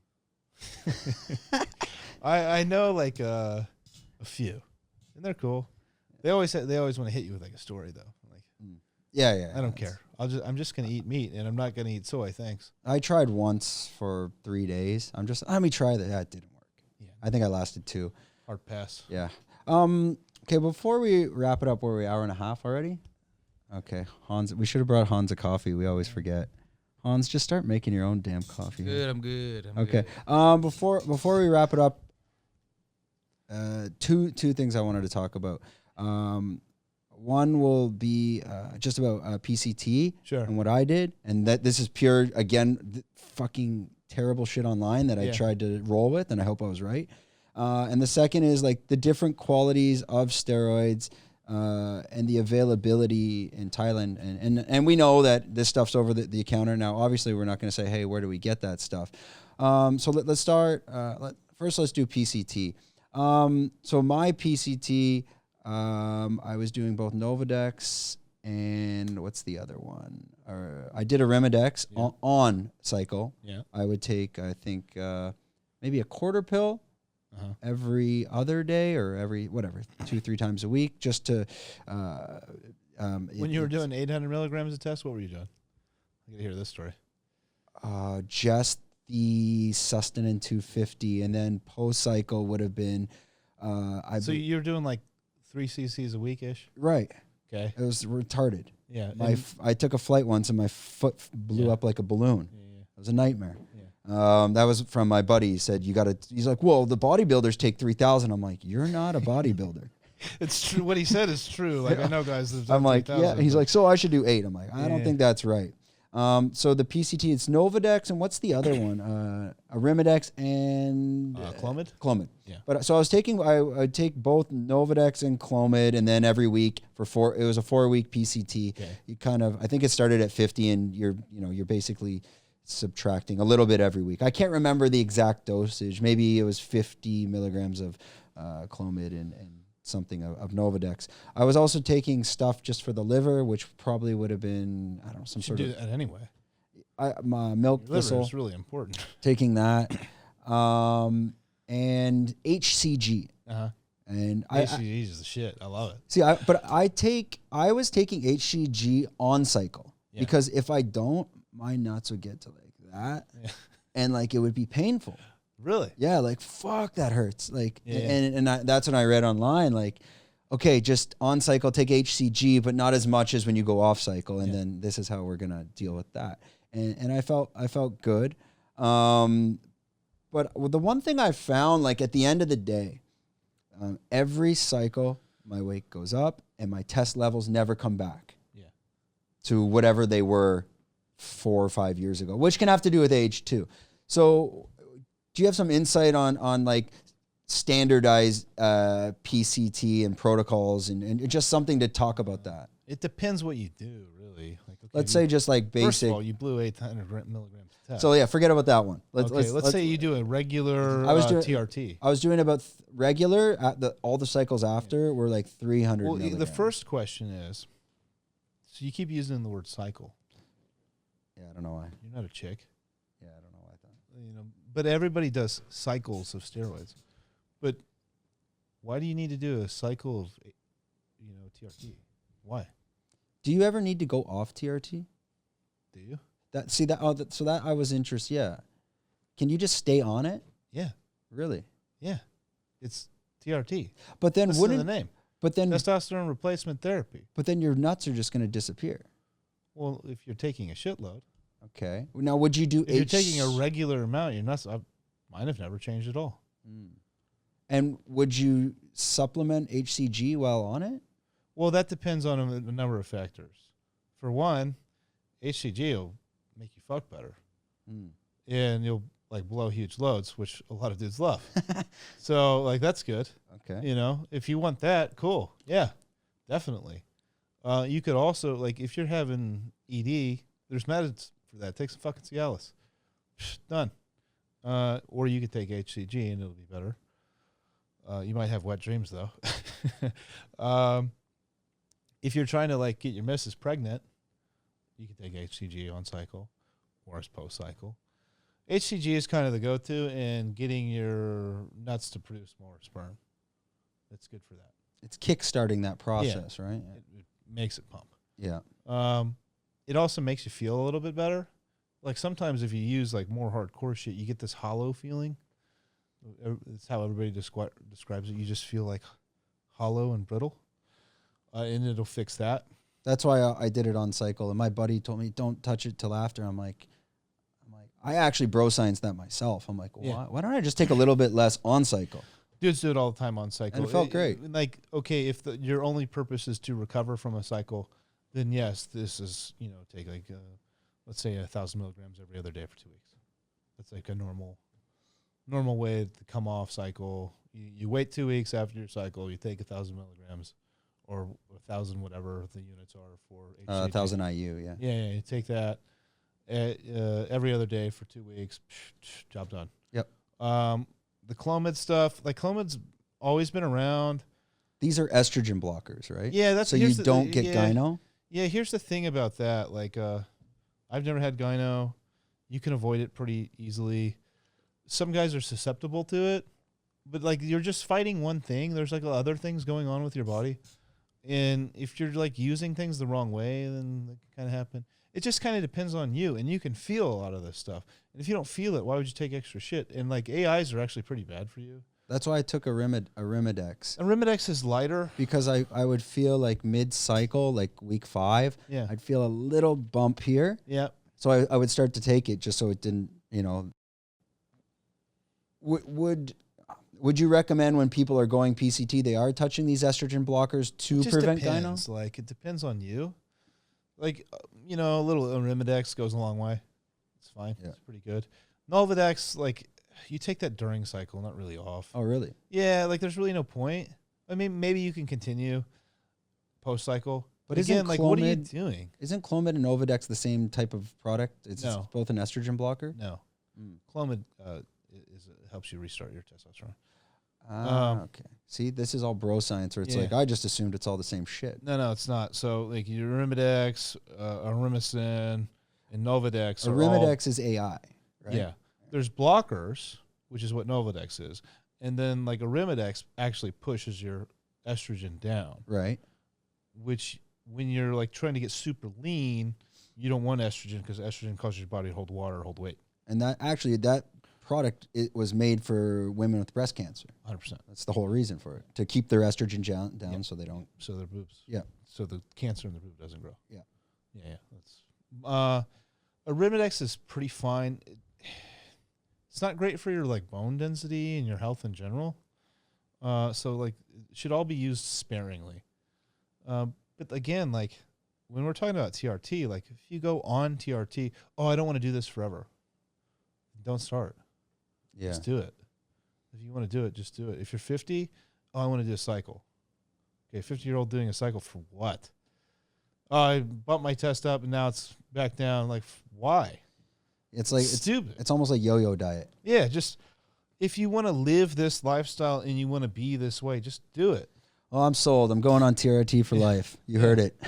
I know like a few, and they're cool. They always want to hit you with like a story though. Like, yeah. I don't care. I'm just gonna eat meat, and I'm not gonna eat soy. Thanks. I tried once for 3 days. Let me try that. Yeah, it didn't work. Yeah, I think I lasted 2. Hard pass. Yeah. Okay, before we wrap it up, were we hour and a half already? Okay, Hans, we should have brought Hans a coffee. We always forget. Hans, just start making your own damn coffee. I'm good. Okay. Before we wrap it up, two things I wanted to talk about. One will be just about PCT and what I did, and that this is pure fucking terrible shit online that I tried to roll with, and I hope I was right. And the second is like the different qualities of steroids and the availability in Thailand. And we know that this stuff's over the counter. Now, obviously, we're not going to say, hey, where do we get that stuff? So let's start. First, let's do PCT. So my PCT, I was doing both Novadex and what's the other one? I did a Remedex on cycle. Yeah. I would take, I think, maybe a quarter pill. Every other day or every 2-3 times a week, just to. When you were doing 800 milligrams of test, what were you doing? I gotta hear this story. Just the Sustanon 250, and then post cycle would have been. So you're doing like 3 cc's a week ish, right? Okay, it was retarded. Yeah, I took a flight once and my foot blew up like a balloon. Yeah. It was a nightmare. That was from my buddy. He said, he's like, well, the bodybuilders take 3,000. I'm like, you're not a bodybuilder. It's true. What he said is true. Like, I know guys. I'm like, yeah. He's like, so I should do 8. I'm like, I don't think that's right. So the PCT, it's Novadex, and what's the other one? Arimidex and Clomid. Clomid. Yeah. But so I would take both Novadex and Clomid, and then every week for it was a 4-week PCT. Okay. You I think it started at 50, and you're basically subtracting a little bit every week. I can't remember the exact dosage. Maybe it was 50 milligrams of Clomid and something of Novadex. I was also taking stuff just for the liver, which probably would have been, I don't know, some sort of... do that anyway. My milk thistle. Is really important. Taking that. And HCG. And HCG is the shit. I love it. See, I was taking HCG on cycle because if I don't, my nuts would get to like that, and like it would be painful. Really? Yeah, like fuck, that hurts. Like, that's when I read online, like, okay, just on cycle take HCG, but not as much as when you go off cycle, and then this is how we're gonna deal with that. And I felt good. But the one thing I found, like at the end of the day, every cycle my weight goes up, and my test levels never come back. To whatever they were 4 or 5 years ago, which can have to do with age too. So do you have some insight on like standardized PCT and protocols and just something to talk about that? It depends what you do, really. Like, okay, let's say just like basic. First of all, you blew 800 milligrams of test. So yeah, forget about that one. Let's say you do a regular TRT. I was doing about regular at all the cycles after were like 300 milligrams. The first question is, so you keep using the word cycle. Yeah, I don't know why. You're not a chick. Yeah, I don't know why I thought. But everybody does cycles of steroids. But why do you need to do a cycle of, TRT? Why? Do you ever need to go off TRT? Do you? So that I was interested. Yeah. Can you just stay on it? Yeah. Really? Yeah. It's TRT. But then That's wouldn't the name. But then Testosterone replacement therapy. But then your nuts are just going to disappear. Well, if you're taking a shitload. Okay. Now, would you do? If you're taking a regular amount, your nuts. Mine have never changed at all. And would you supplement HCG while on it? Well, that depends on a number of factors. For one, HCG will make you fuck better, and you'll like blow huge loads, which a lot of dudes love. So like that's good. Okay. You know, if you want that, cool. Yeah, definitely. You could also like if you're having ED, there's methods for that. Take some fucking Cialis. Done. Or you could take HCG and it'll be better. You might have wet dreams though. If you're trying to like get your missus pregnant, you can take HCG on cycle or as post cycle. HCG is kind of the go-to in getting your nuts to produce more sperm. It's good for that. It's kickstarting that process, right? It makes it pump. Yeah. It also makes you feel a little bit better. Like sometimes if you use like more hardcore shit, you get this hollow feeling. It's how everybody describes it. You just feel like hollow and brittle, and it'll fix that. That's why I did it on cycle. And my buddy told me, don't touch it till after. I'm like, I actually bro science that myself. I'm like, why don't I just take a little bit less on cycle? Dudes do it all the time on cycle. And it felt great. Like, okay, if your only purpose is to recover from a cycle, then yes, this is, take like, let's say 1,000 milligrams every other day for 2 weeks. That's like a normal way to come off cycle. You wait 2 weeks after your cycle, you take 1,000 milligrams or 1,000, whatever the units are for HGH. 1,000 IU, yeah. Yeah, you take that every other day for 2 weeks. Job done. Yep. The Clomid stuff, like Clomid's always been around. These are estrogen blockers, right? Yeah, that's so you don't get gyno. Yeah, here's the thing about that. Like, I've never had gyno. You can avoid it pretty easily. Some guys are susceptible to it, but like you're just fighting one thing. There's like other things going on with your body, and if you're like using things the wrong way, then that can kind of happen. It just kind of depends on you, and you can feel a lot of this stuff. And if you don't feel it, why would you take extra shit? And like AIs are actually pretty bad for you. That's why I took a Arimidex. A Arimidex is lighter. Because I would feel like mid-cycle, like week 5, I'd feel a little bump here. Yeah. So I would start to take it just so it didn't, Would you recommend when people are going PCT, they are touching these estrogen blockers to prevent gyno? Like, it depends on you. Like, a little Arimidex goes a long way. It's fine. Yeah. It's pretty good. Nolvadex, like, you take that during cycle, not really off. Oh, really? Yeah, like, there's really no point. I mean, maybe you can continue post-cycle. But again, like, what are you doing? Isn't Clomid and Nolvadex the same type of product? It's both an estrogen blocker? No. Clomid helps you restart your testosterone. Okay. See, this is all bro science, where it's like, I just assumed it's all the same shit. No, it's not. So, like, your Arimidex, Arimocin, and Nolvadex Arimidex is AI, right? Yeah. There's blockers, which is what Nolvadex is. And then, like, Arimidex actually pushes your estrogen down. Right. Which, when you're, like, trying to get super lean, you don't want estrogen because estrogen causes your body to hold water, hold weight. And that product, it was made for women with breast cancer. 100%. That's the whole reason for it, to keep their estrogen down so they don't. So their boobs. Yeah. So the cancer in the boob doesn't grow. Yeah. Yeah. That's Arimidex is pretty fine. It's not great for your like bone density and your health in general. So like it should all be used sparingly. But again, like when we're talking about TRT, like if you go on TRT, I don't want to do this forever. Don't start. Yeah. Just do it. If you want to do it, just do it. If you're 50, I want to do a cycle. Okay, 50-year-old doing a cycle for what? I bumped my test up and now it's back down. Like, why? It's like stupid. It's almost like yo-yo diet. Yeah, just if you want to live this lifestyle and you want to be this way, just do it. Oh, I'm sold. I'm going on TRT for life. You heard it.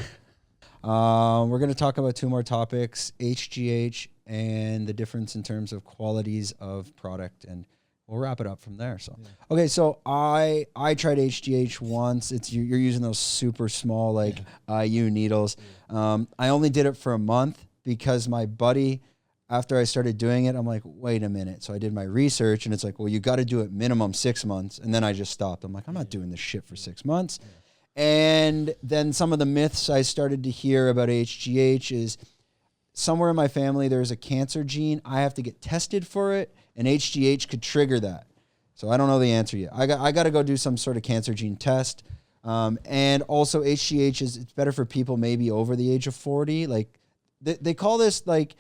We're going to talk about 2 more topics, HGH and the difference in terms of qualities of product, and we'll wrap it up from there. So, okay, so I tried HGH once. You're using those super small IU needles. I only did it for a month because my buddy after I started doing it, I'm like, wait a minute. So I did my research, and it's like, well, you got to do it minimum 6 months. And then I just stopped. I'm like, I'm not doing this shit for 6 months. And then some of the myths I started to hear about HGH is somewhere in my family, there's a cancer gene. I have to get tested for it, and HGH could trigger that. So I don't know the answer yet. I got to go do some sort of cancer gene test. And also HGH it's better for people maybe over the age of 40. Like they call this like,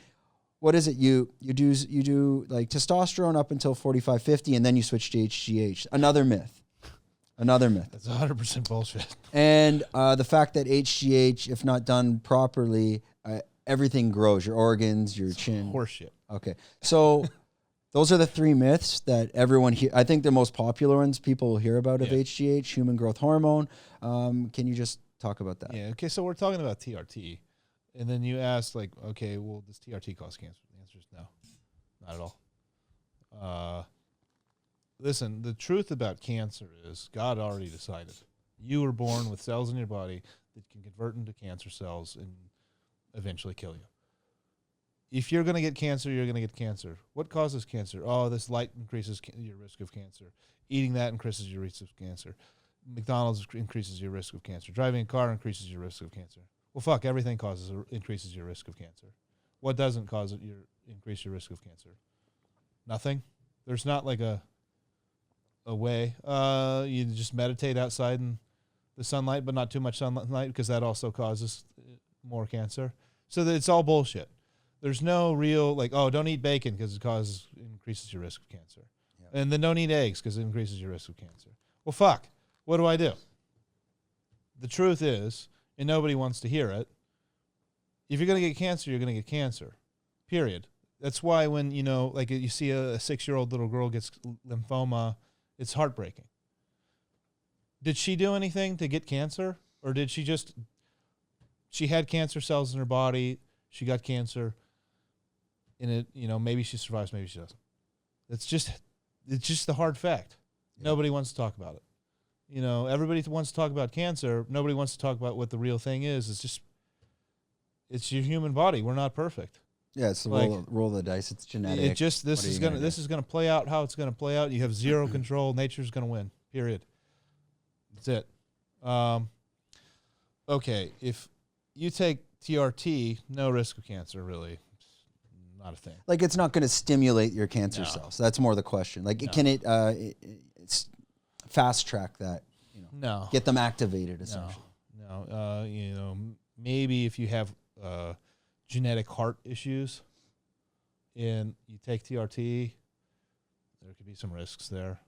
what is it? You do like testosterone up until 45, 50, and then you switch to HGH. Another myth. That's 100% bullshit. And the fact that HGH, if not done properly, everything grows, your organs, your chin. Horseshit. Okay. So those are the 3 myths that everyone I think the most popular ones people will hear about of HGH, human growth hormone. Can you just talk about that? Yeah. Okay. So we're talking about TRT. And then you ask, like, okay, well, does TRT cause cancer? The answer is no, not at all. Listen, the truth about cancer is God already decided. You were born with cells in your body that can convert into cancer cells and eventually kill you. If you're going to get cancer, you're going to get cancer. What causes cancer? Oh, this light increases your risk of cancer. Eating that increases your risk of cancer. McDonald's increases your risk of cancer. Driving a car increases your risk of cancer. Well, fuck, everything increases your risk of cancer. What doesn't increase your risk of cancer? Nothing. There's not like a way. You just meditate outside in the sunlight, but not too much sunlight because that also causes more cancer. So it's all bullshit. There's no real like, oh, don't eat bacon because it increases your risk of cancer. Yep. And then don't eat eggs because it increases your risk of cancer. Well, fuck. What do I do? The truth is, and nobody wants to hear it, if you're going to get cancer, you're going to get cancer. Period. That's why when, like you see a 6-year-old little girl gets lymphoma, it's heartbreaking. Did she do anything to get cancer? Or did she had cancer cells in her body, she got cancer, and it, maybe she survives, maybe she doesn't. It's just the hard fact. Yeah. Nobody wants to talk about it. Everybody wants to talk about cancer. Nobody wants to talk about what the real thing is. It's your human body. We're not perfect. Yeah, it's the roll of the dice. It's genetic. This is gonna play out how it's gonna play out. You have zero control. Nature's gonna win. Period. That's it. Okay, if you take TRT, no risk of cancer, really. It's not a thing. Like, it's not going to stimulate your cancer cells. That's more the question. Like, can it fast track that? No. Get them activated, essentially. No. Maybe if you have genetic heart issues and you take TRT, there could be some risks there,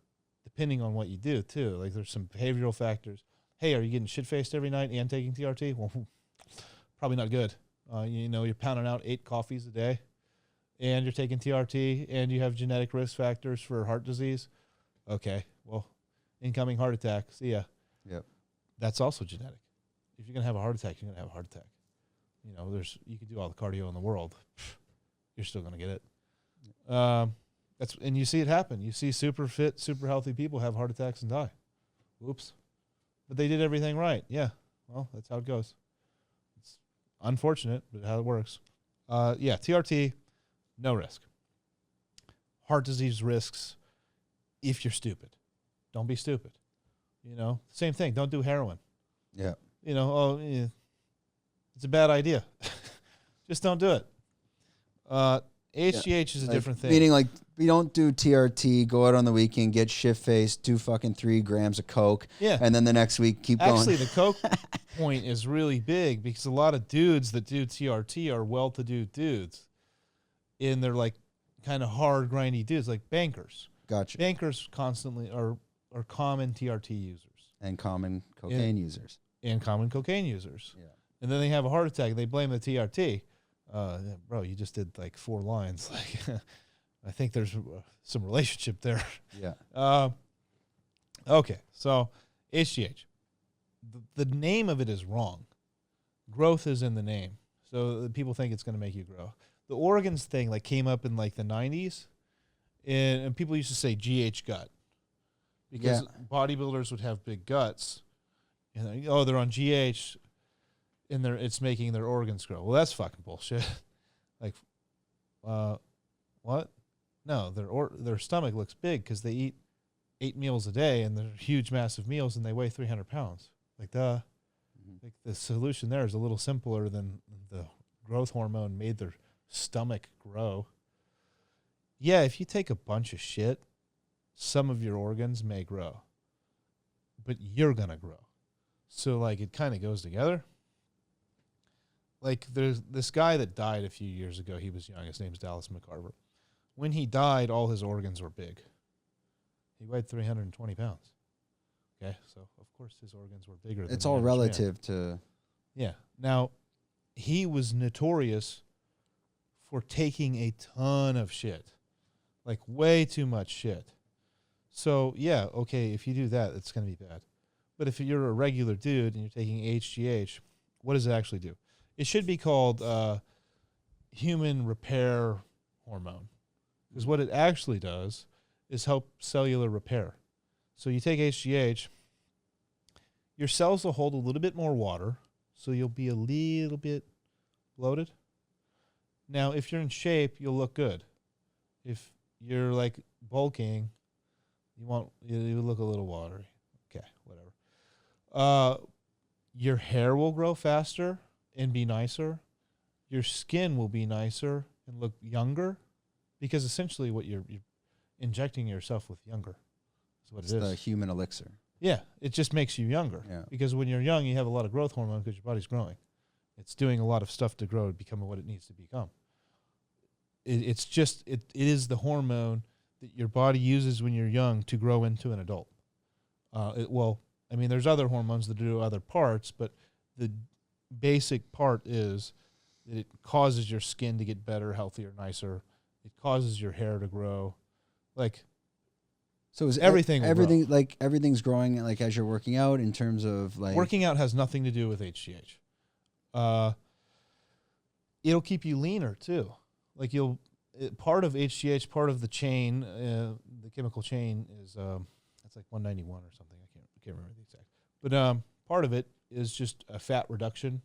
depending on what you do, too. Like, there's some behavioral factors. Hey, are you getting shit-faced every night and taking TRT? Well, probably not good. You're pounding out 8 coffees a day, and you're taking TRT, and you have genetic risk factors for heart disease. Okay, well, incoming heart attack. See ya. Yep. That's also genetic. If you're gonna have a heart attack, you're gonna have a heart attack. You can do all the cardio in the world, you're still gonna get it. And you see it happen. You see super fit, super healthy people have heart attacks and die. Oops. But they did everything right. Yeah. Well, that's how it goes. It's unfortunate, but how it works. TRT, no risk. Heart disease risks if you're stupid. Don't be stupid. Same thing. Don't do heroin. Yeah. It's a bad idea. Just don't do it. HGH is a different thing. Meaning, like, we don't do TRT, go out on the weekend, get shit-faced, do fucking 3 grams of Coke, and then the next week keep going. Actually, the Coke point is really big because a lot of dudes that do TRT are well-to-do dudes. And they're, like, kind of hard, grindy dudes, like bankers. Gotcha. Bankers constantly are common TRT users. And common cocaine users. And common cocaine users. Yeah. And then they have a heart attack and they blame the TRT. Bro, you just did like 4 lines. Like, I think there's some relationship there. Yeah. Okay, so HGH. The name of it is wrong. Growth is in the name. So people think it's going to make you grow. The organs thing like came up in like the 90s. And people used to say GH gut. Because bodybuilders would have big guts. And they're on GH. And it's making their organs grow. Well, that's fucking bullshit. Like, what? No, their stomach looks big because they eat 8 meals a day, and they're huge, massive meals, and they weigh 300 pounds. Like, like the solution there is a little simpler than the growth hormone made their stomach grow. Yeah, if you take a bunch of shit, some of your organs may grow, but you're going to grow. So, like, it kind of goes together. Like, there's this guy that died a few years ago. He was young. His name's Dallas McCarver. When he died, all his organs were big. He weighed 320 pounds. Okay, so, of course, his organs were bigger. It's all relative to... Yeah. Now, he was notorious for taking a ton of shit. Like, way too much shit. So, yeah, okay, if you do that, it's going to be bad. But if you're a regular dude and you're taking HGH, what does it actually do? It should be called human repair hormone. Because what it actually does is help cellular repair. So you take HGH, your cells will hold a little bit more water, so you'll be a little bit bloated. Now, if you're in shape, you'll look good. If you're like bulking, you look a little watery. Okay, whatever. Your hair will grow faster and be nicer. Your skin will be nicer and look younger, because essentially what you're injecting yourself with younger. That's what it is. It's the human elixir. Yeah, it just makes you younger. Yeah. Because when you're young, you have a lot of growth hormone because your body's growing. It's doing a lot of stuff to grow to become what it needs to become. It is the hormone that your body uses when you're young to grow into an adult. There's other hormones that do other parts, but the basic part is that it causes your skin to get better, healthier, nicer. It causes your hair to grow. Like, so is everything like everything's growing like as you're working out in terms of like working out has nothing to do with HGH. It'll keep you leaner too. Like part of HGH, part of the chain, the chemical chain is it's like 191 or something. I can't remember the exact. But part of it is just a fat reduction.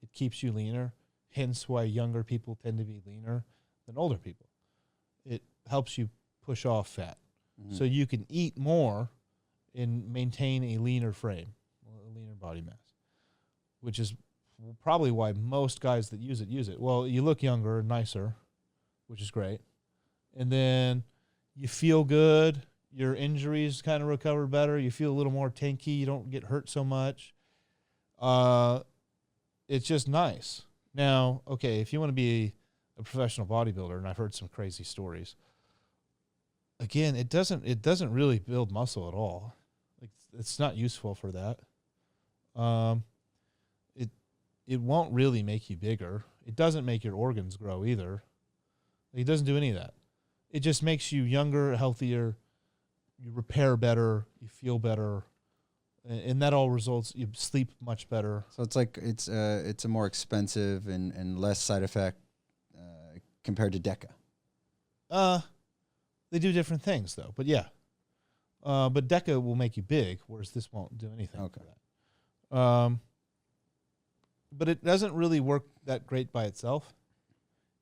It keeps you leaner. Hence why younger people tend to be leaner than older people. It helps you push off fat. Mm-hmm. So you can eat more and maintain a leaner frame, a leaner body mass, which is probably why most guys that use it. Well, you look younger and nicer, which is great. And then you feel good. Your injuries kind of recover better. You feel a little more tanky. You don't get hurt so much. It's just nice. Now, okay, if you want to be a professional bodybuilder, and I've heard some crazy stories, again, it doesn't really build muscle at all. Like, it's not useful for that. It won't really make you bigger. It doesn't make your organs grow either. It doesn't do any of that. It just makes you younger, healthier. You repair better. You feel better, and that all results. You sleep much better. So it's like it's a more expensive and less side effect compared to DECA. They do different things though. But yeah, but DECA will make you big, whereas this won't do anything. Okay. For that. But it doesn't really work that great by itself.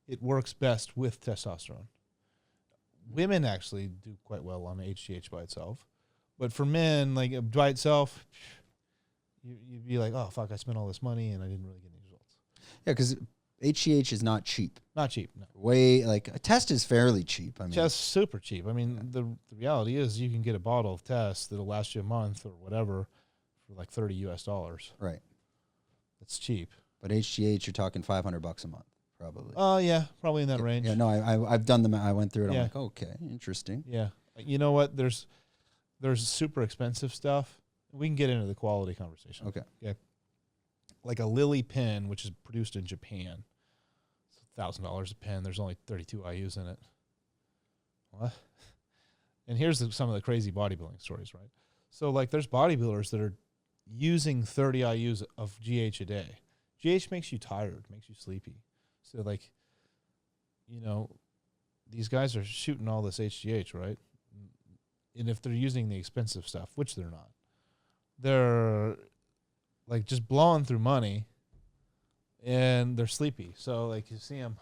It works best with testosterone. Women actually do quite well on HGH by itself. But for men, like by itself, you'd be like, oh, fuck, I spent all this money and I didn't really get any results. Yeah, because HGH is not cheap. Not cheap, no. Like a test is fairly cheap. I mean, just super cheap. I mean, the reality is you can get a bottle of test that'll last you a month or whatever for like $30 US. Right. It's cheap. But HGH, you're talking $500 a month, probably. Yeah, probably in that range. Yeah, no, I've done them. I went through it. Yeah. I'm like, okay, interesting. Yeah. You know what? There's super expensive stuff. We can get into the quality conversation. Okay. Like a Lily pen, which is produced in Japan. It's $1,000 a pen. There's only 32 IUs in it. What? And here's some of the crazy bodybuilding stories, right? So, like, there's bodybuilders that are using 30 IUs of GH a day. GH makes you tired, makes you sleepy. So, like, you know, these guys are shooting all this HGH, right? And if they're using the expensive stuff, which they're not, they're, like, just blowing through money, and they're sleepy. So, like, you see them,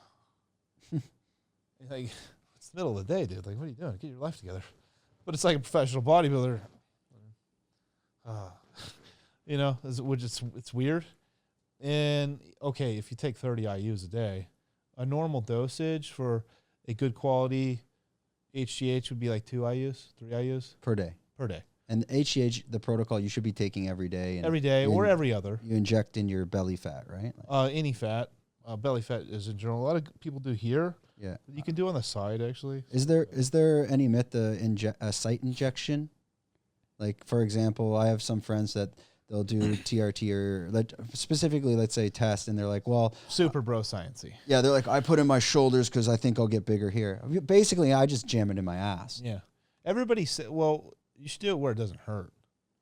Like, it's the middle of the day, dude. Like, what are you doing? Get your life together. But it's like a professional bodybuilder. You know, which it's weird. And, okay, if you take 30 IUs a day, a normal dosage for a good quality HGH would be like 2 IUs, 3 IUs? Per day. Per day. And the HGH, the protocol you should be taking every day. And every day or every other. You inject in your belly fat, right? Any fat. Belly fat is in general. A lot of people do here. Yeah. You can do on the side, actually. Is there any myth to a site injection? Like, for example, I have some friends that they'll do TRT or specifically, let's say, test, and they're like, well... Super bro sciencey. Yeah, they're like, I put in my shoulders because I think I'll get bigger here. Basically, I just jam it in my ass. Yeah. Everybody said, well, you should do it where it doesn't hurt.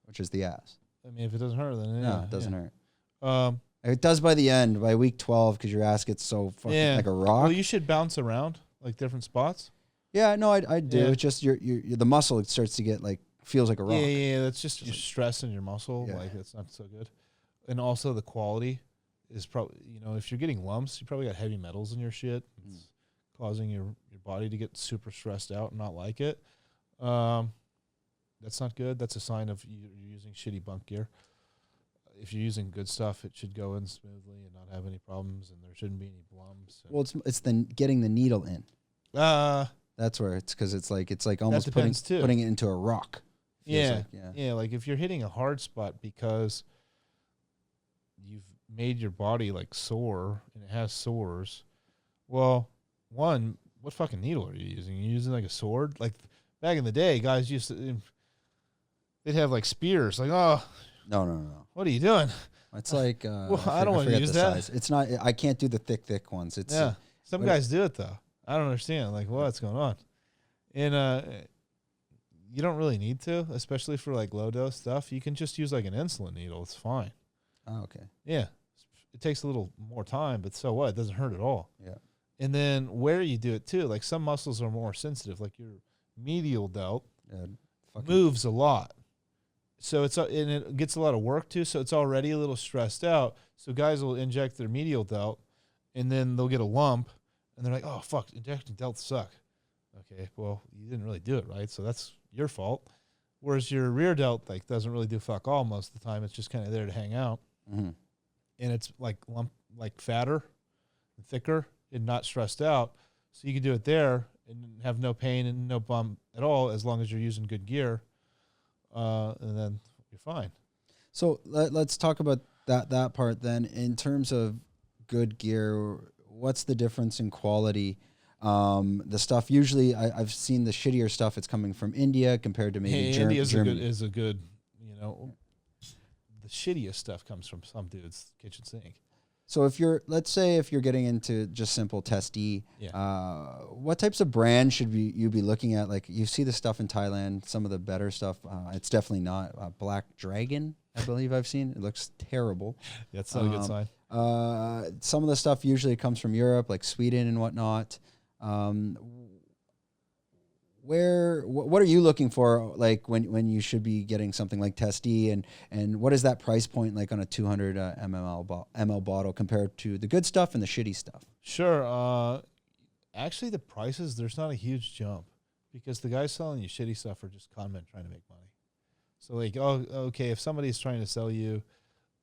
Which is the ass. I mean, if it doesn't hurt, then no, it doesn't hurt. It does by the end, by week 12, because your ass gets so fucking like a rock. Well, you should bounce around, like different spots. Yeah, no, I do. Yeah. It's just the muscle starts to get like, feels like a rock. Yeah, that's just your stress in your muscle. Yeah. Like, it's not so good. And also the quality is probably, you know, if you're getting lumps, you probably got heavy metals in your shit. It's causing your body to get super stressed out and not like it. That's not good. That's a sign of you're using shitty bunk gear. If you're using good stuff, it should go in smoothly and not have any problems, and there shouldn't be any lumps. Well, it's the getting the needle in. That's where it's because it's like almost putting it into a rock. Yeah, like if you're hitting a hard spot because you've made your body like sore and it has sores. Well, one, what fucking needle are you using? You're using like a sword? Like back in the day, guys used to, they'd have like spears. Like, oh. No. What are you doing? It's like, well, I don't want to use that. Size. It's not, I can't do the thick ones. It's some guys do it though. I don't understand. Like, what's going on? And you don't really need to, especially for like low dose stuff. You can just use like an insulin needle. It's fine. Oh, okay. Yeah. It takes a little more time, but so what? It doesn't hurt at all. Yeah. And then where you do it too, like some muscles are more sensitive, like your medial delt moves a lot. So and it gets a lot of work too, so it's already a little stressed out. So guys will inject their medial delt, and then they'll get a lump, and they're like, oh, fuck, injecting delts suck. Okay, well, you didn't really do it right, so that's your fault. Whereas your rear delt like doesn't really do fuck all most of the time. It's just kind of there to hang out. Mm-hmm. And it's like fatter and thicker and not stressed out. So you can do it there and have no pain and no bump at all as long as you're using good gear. And then you're fine. So let's talk about that part then. In terms of good gear, what's the difference in quality? The stuff usually I've seen the shittier stuff. It's coming from India compared to maybe Germany. India is a good, you know, the shittiest stuff comes from some dude's kitchen sink. So let's say if you're getting into just simple testee, what types of brands should you be looking at? Like you see the stuff in Thailand, some of the better stuff. It's definitely not Black Dragon, I believe I've seen. It looks terrible. Yeah, it's not a good sign. Some of the stuff usually comes from Europe, like Sweden and whatnot. What are you looking for, like when you should be getting something like Testee, and what is that price point like on a 200 ml bottle compared to the good stuff and the shitty stuff? Sure. Actually, the prices, there's not a huge jump because the guys selling you shitty stuff are just con men trying to make money. So like, oh, okay, if somebody's trying to sell you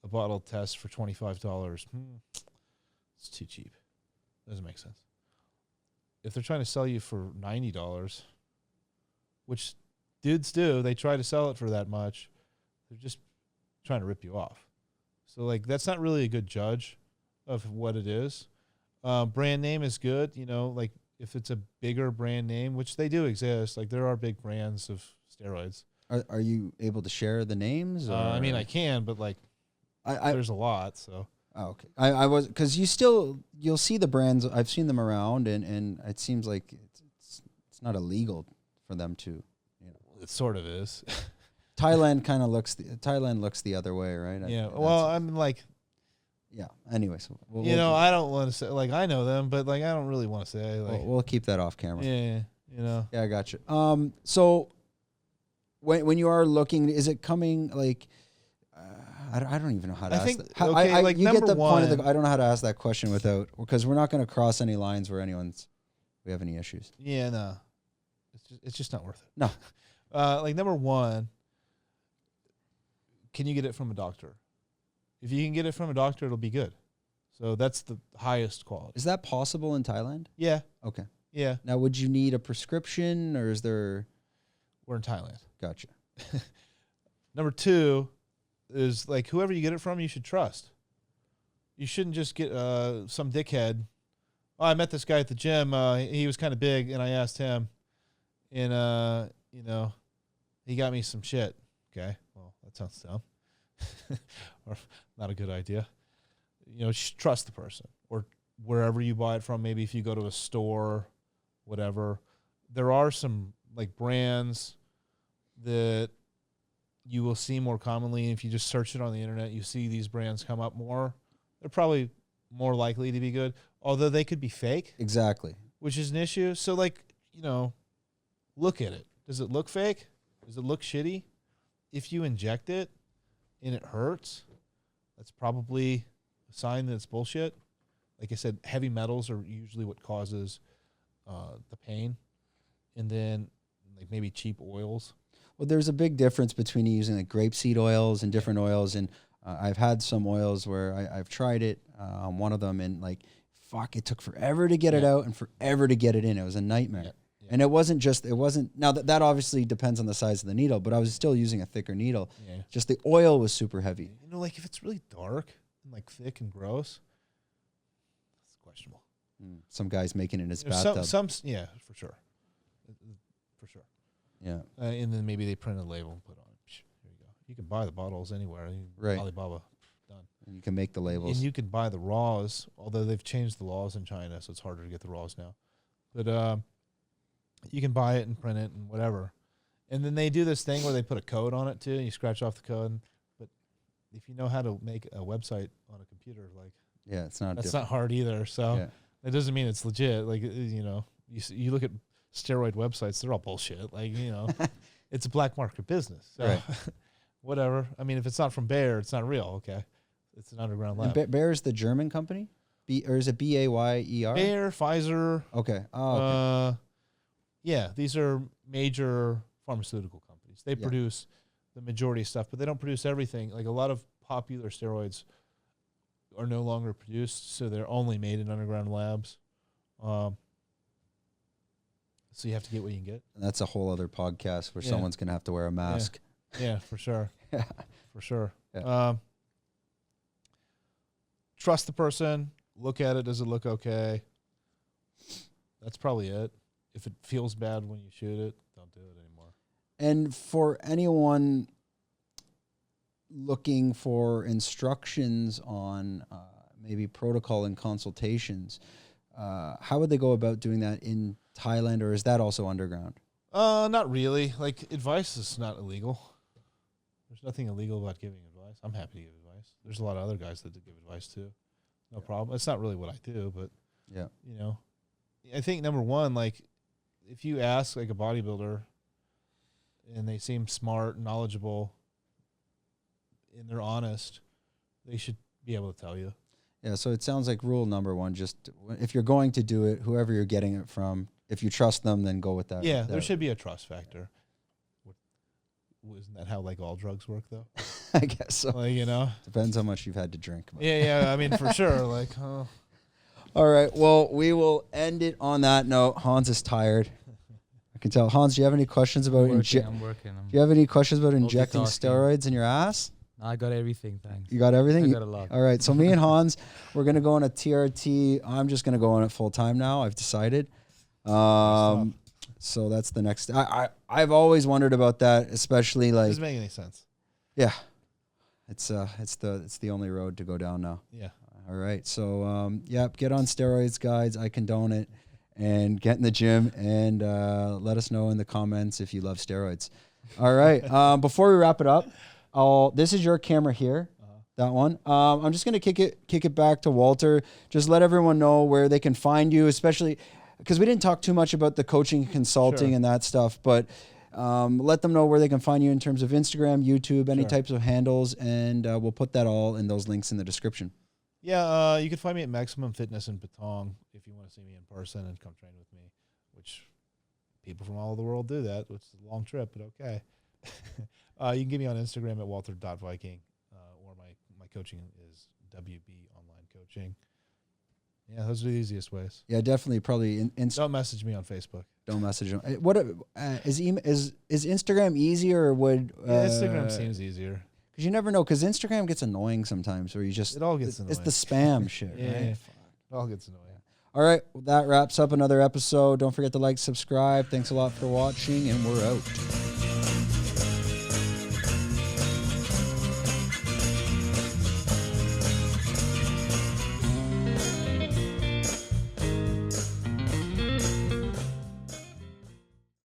a bottle test for $25, it's too cheap. Doesn't make sense. If they're trying to sell you for $90, which dudes do, they try to sell it for that much, they're just trying to rip you off. So, like, that's not really a good judge of what it is. Brand name is good, you know, like, if it's a bigger brand name, which they do exist, like, there are big brands of steroids. Are you able to share the names? I mean, I can, but, like, there's a lot, so. Oh, okay. I was, because you'll see the brands. I've seen them around, and it seems like it's not illegal for them to, you know. It sort of is. Thailand looks the other way, right? Yeah. Well, I'm like. Yeah. Anyways, I don't want to say, like, I know them, but like I don't really want to say. Like, we'll keep that off camera. Yeah. You know. Yeah, I got you. So when you are looking, is it coming like? I don't even know how to ask that. You get the point of I don't know how to ask that question because we're not going to cross any lines where anyone's we have any issues. Yeah, no. It's just not worth it. No. Like, number one, can you get it from a doctor? If you can get it from a doctor, it'll be good. So that's the highest quality. Is that possible in Thailand? Yeah. Okay. Yeah. Now, would you need a prescription, or is there? We're in Thailand. Gotcha. Number two is, like, whoever you get it from, you should trust. You shouldn't just get some dickhead. Oh, I met this guy at the gym. He was kind of big, and I asked him, and you know, he got me some shit. Okay, well, that sounds dumb, or not a good idea. You know, trust the person, or wherever you buy it from. Maybe if you go to a store, whatever. There are some, like, brands that you will see more commonly. If you just search it on the internet, you see these brands come up more. They're probably more likely to be good, although they could be fake. Exactly. Which is an issue. So, like, you know, look at it. Does it look fake? Does it look shitty? If you inject it and it hurts, that's probably a sign that it's bullshit. Like I said, heavy metals are usually what causes the pain. And then, like, maybe cheap oils. Well, there's a big difference between using, like, grapeseed oils and different oils. And I've had some oils where I've tried it on one of them, and, like, fuck, it took forever to get it out and forever to get it in. It was a nightmare. Yeah. Yeah. And it wasn't, now that obviously depends on the size of the needle, but I was still using a thicker needle. Yeah. Just the oil was super heavy. You know, like, if it's really dark and, like, thick and gross, it's questionable. Some guy's making it in his bathtub. Yeah, for sure. For sure. Yeah. And then maybe they print a label and put on. Here you go. You can buy the bottles anywhere. Right. Alibaba, done. And you can make the labels. And you can buy the raws, although they've changed the laws in China, so it's harder to get the raws now. But you can buy it and print it and whatever. And then they do this thing where they put a code on it too, and you scratch off the code. But if you know how to make a website on a computer, like, yeah, it's not. That's not hard either. So it doesn't mean it's legit. Like, you know, you look at steroid websites, they're all bullshit. Like, you know, it's a black market business. So right. Whatever. I mean, if it's not from Bayer, it's not real. Okay. It's an underground lab. And Bayer is the German company? Or is it Bayer? Bayer, Pfizer. Okay. Oh, okay. Yeah, these are major pharmaceutical companies. They produce the majority of stuff, but they don't produce everything. Like, a lot of popular steroids are no longer produced, so they're only made in underground labs. So you have to get what you can get. And that's a whole other podcast where someone's going to have to wear a mask. Yeah, for sure. Yeah. For sure. Yeah. Trust the person. Look at it. Does it look okay? That's probably it. If it feels bad when you shoot it, don't do it anymore. And for anyone looking for instructions on maybe protocol and consultations, how would they go about doing that in Thailand, or is that also underground? Not really. Like, advice is not illegal. There's nothing illegal about giving advice. I'm happy to give advice. There's a lot of other guys that give advice too. No problem. It's not really what I do, but you know, I think number one, like, if you ask, like, a bodybuilder and they seem smart, knowledgeable, and they're honest, they should be able to tell you. Yeah, so it sounds like rule number one, just if you're going to do it, whoever you're getting it from, if you trust them, then go with that. Yeah, there should be a trust factor. Isn't that how, like, all drugs work, though? I guess so. Like, you know? Depends how much you've had to drink. Yeah, I mean, for sure. Like, oh. All right, well, we will end it on that note. Hans is tired. I can tell. Hans, do you have any questions about I'm working. Do you have any questions about injecting steroids in your ass? I got everything, thanks. You got everything? I got a lot. All right, so me and Hans, we're going to go on a TRT. I'm just going to go on it full time now. I've decided. So that's the next. I've always wondered about that, especially, like. Doesn't make any sense. Yeah. It's the only road to go down now. Yeah. All right. So, get on steroids, guys. I condone it. And get in the gym, and let us know in the comments if you love steroids. All right. Before we wrap it up, this is your camera here, that one. I'm just going to kick it back to Walter. Just let everyone know where they can find you, especially because we didn't talk too much about the coaching, consulting, and that stuff, but let them know where they can find you in terms of Instagram, YouTube, any types of handles, and we'll put that all in those links in the description. Yeah, you can find me at Maximum Fitness in Patong if you want to see me in person and come train with me, which people from all over the world do that, which is a long trip, but okay. You can get me on Instagram at walter.viking, or my coaching is WB Online Coaching. Yeah, those are the easiest ways. Yeah, definitely. Probably Don't message me on Facebook. Don't message them. What is Instagram easier or would Instagram seems easier because you never know because Instagram gets annoying sometimes where you just it all gets annoying. It's the spam shit, Yeah, right? it all gets annoying. All right, well, that wraps up another episode. Don't forget to like, subscribe. Thanks a lot for watching, and we're out.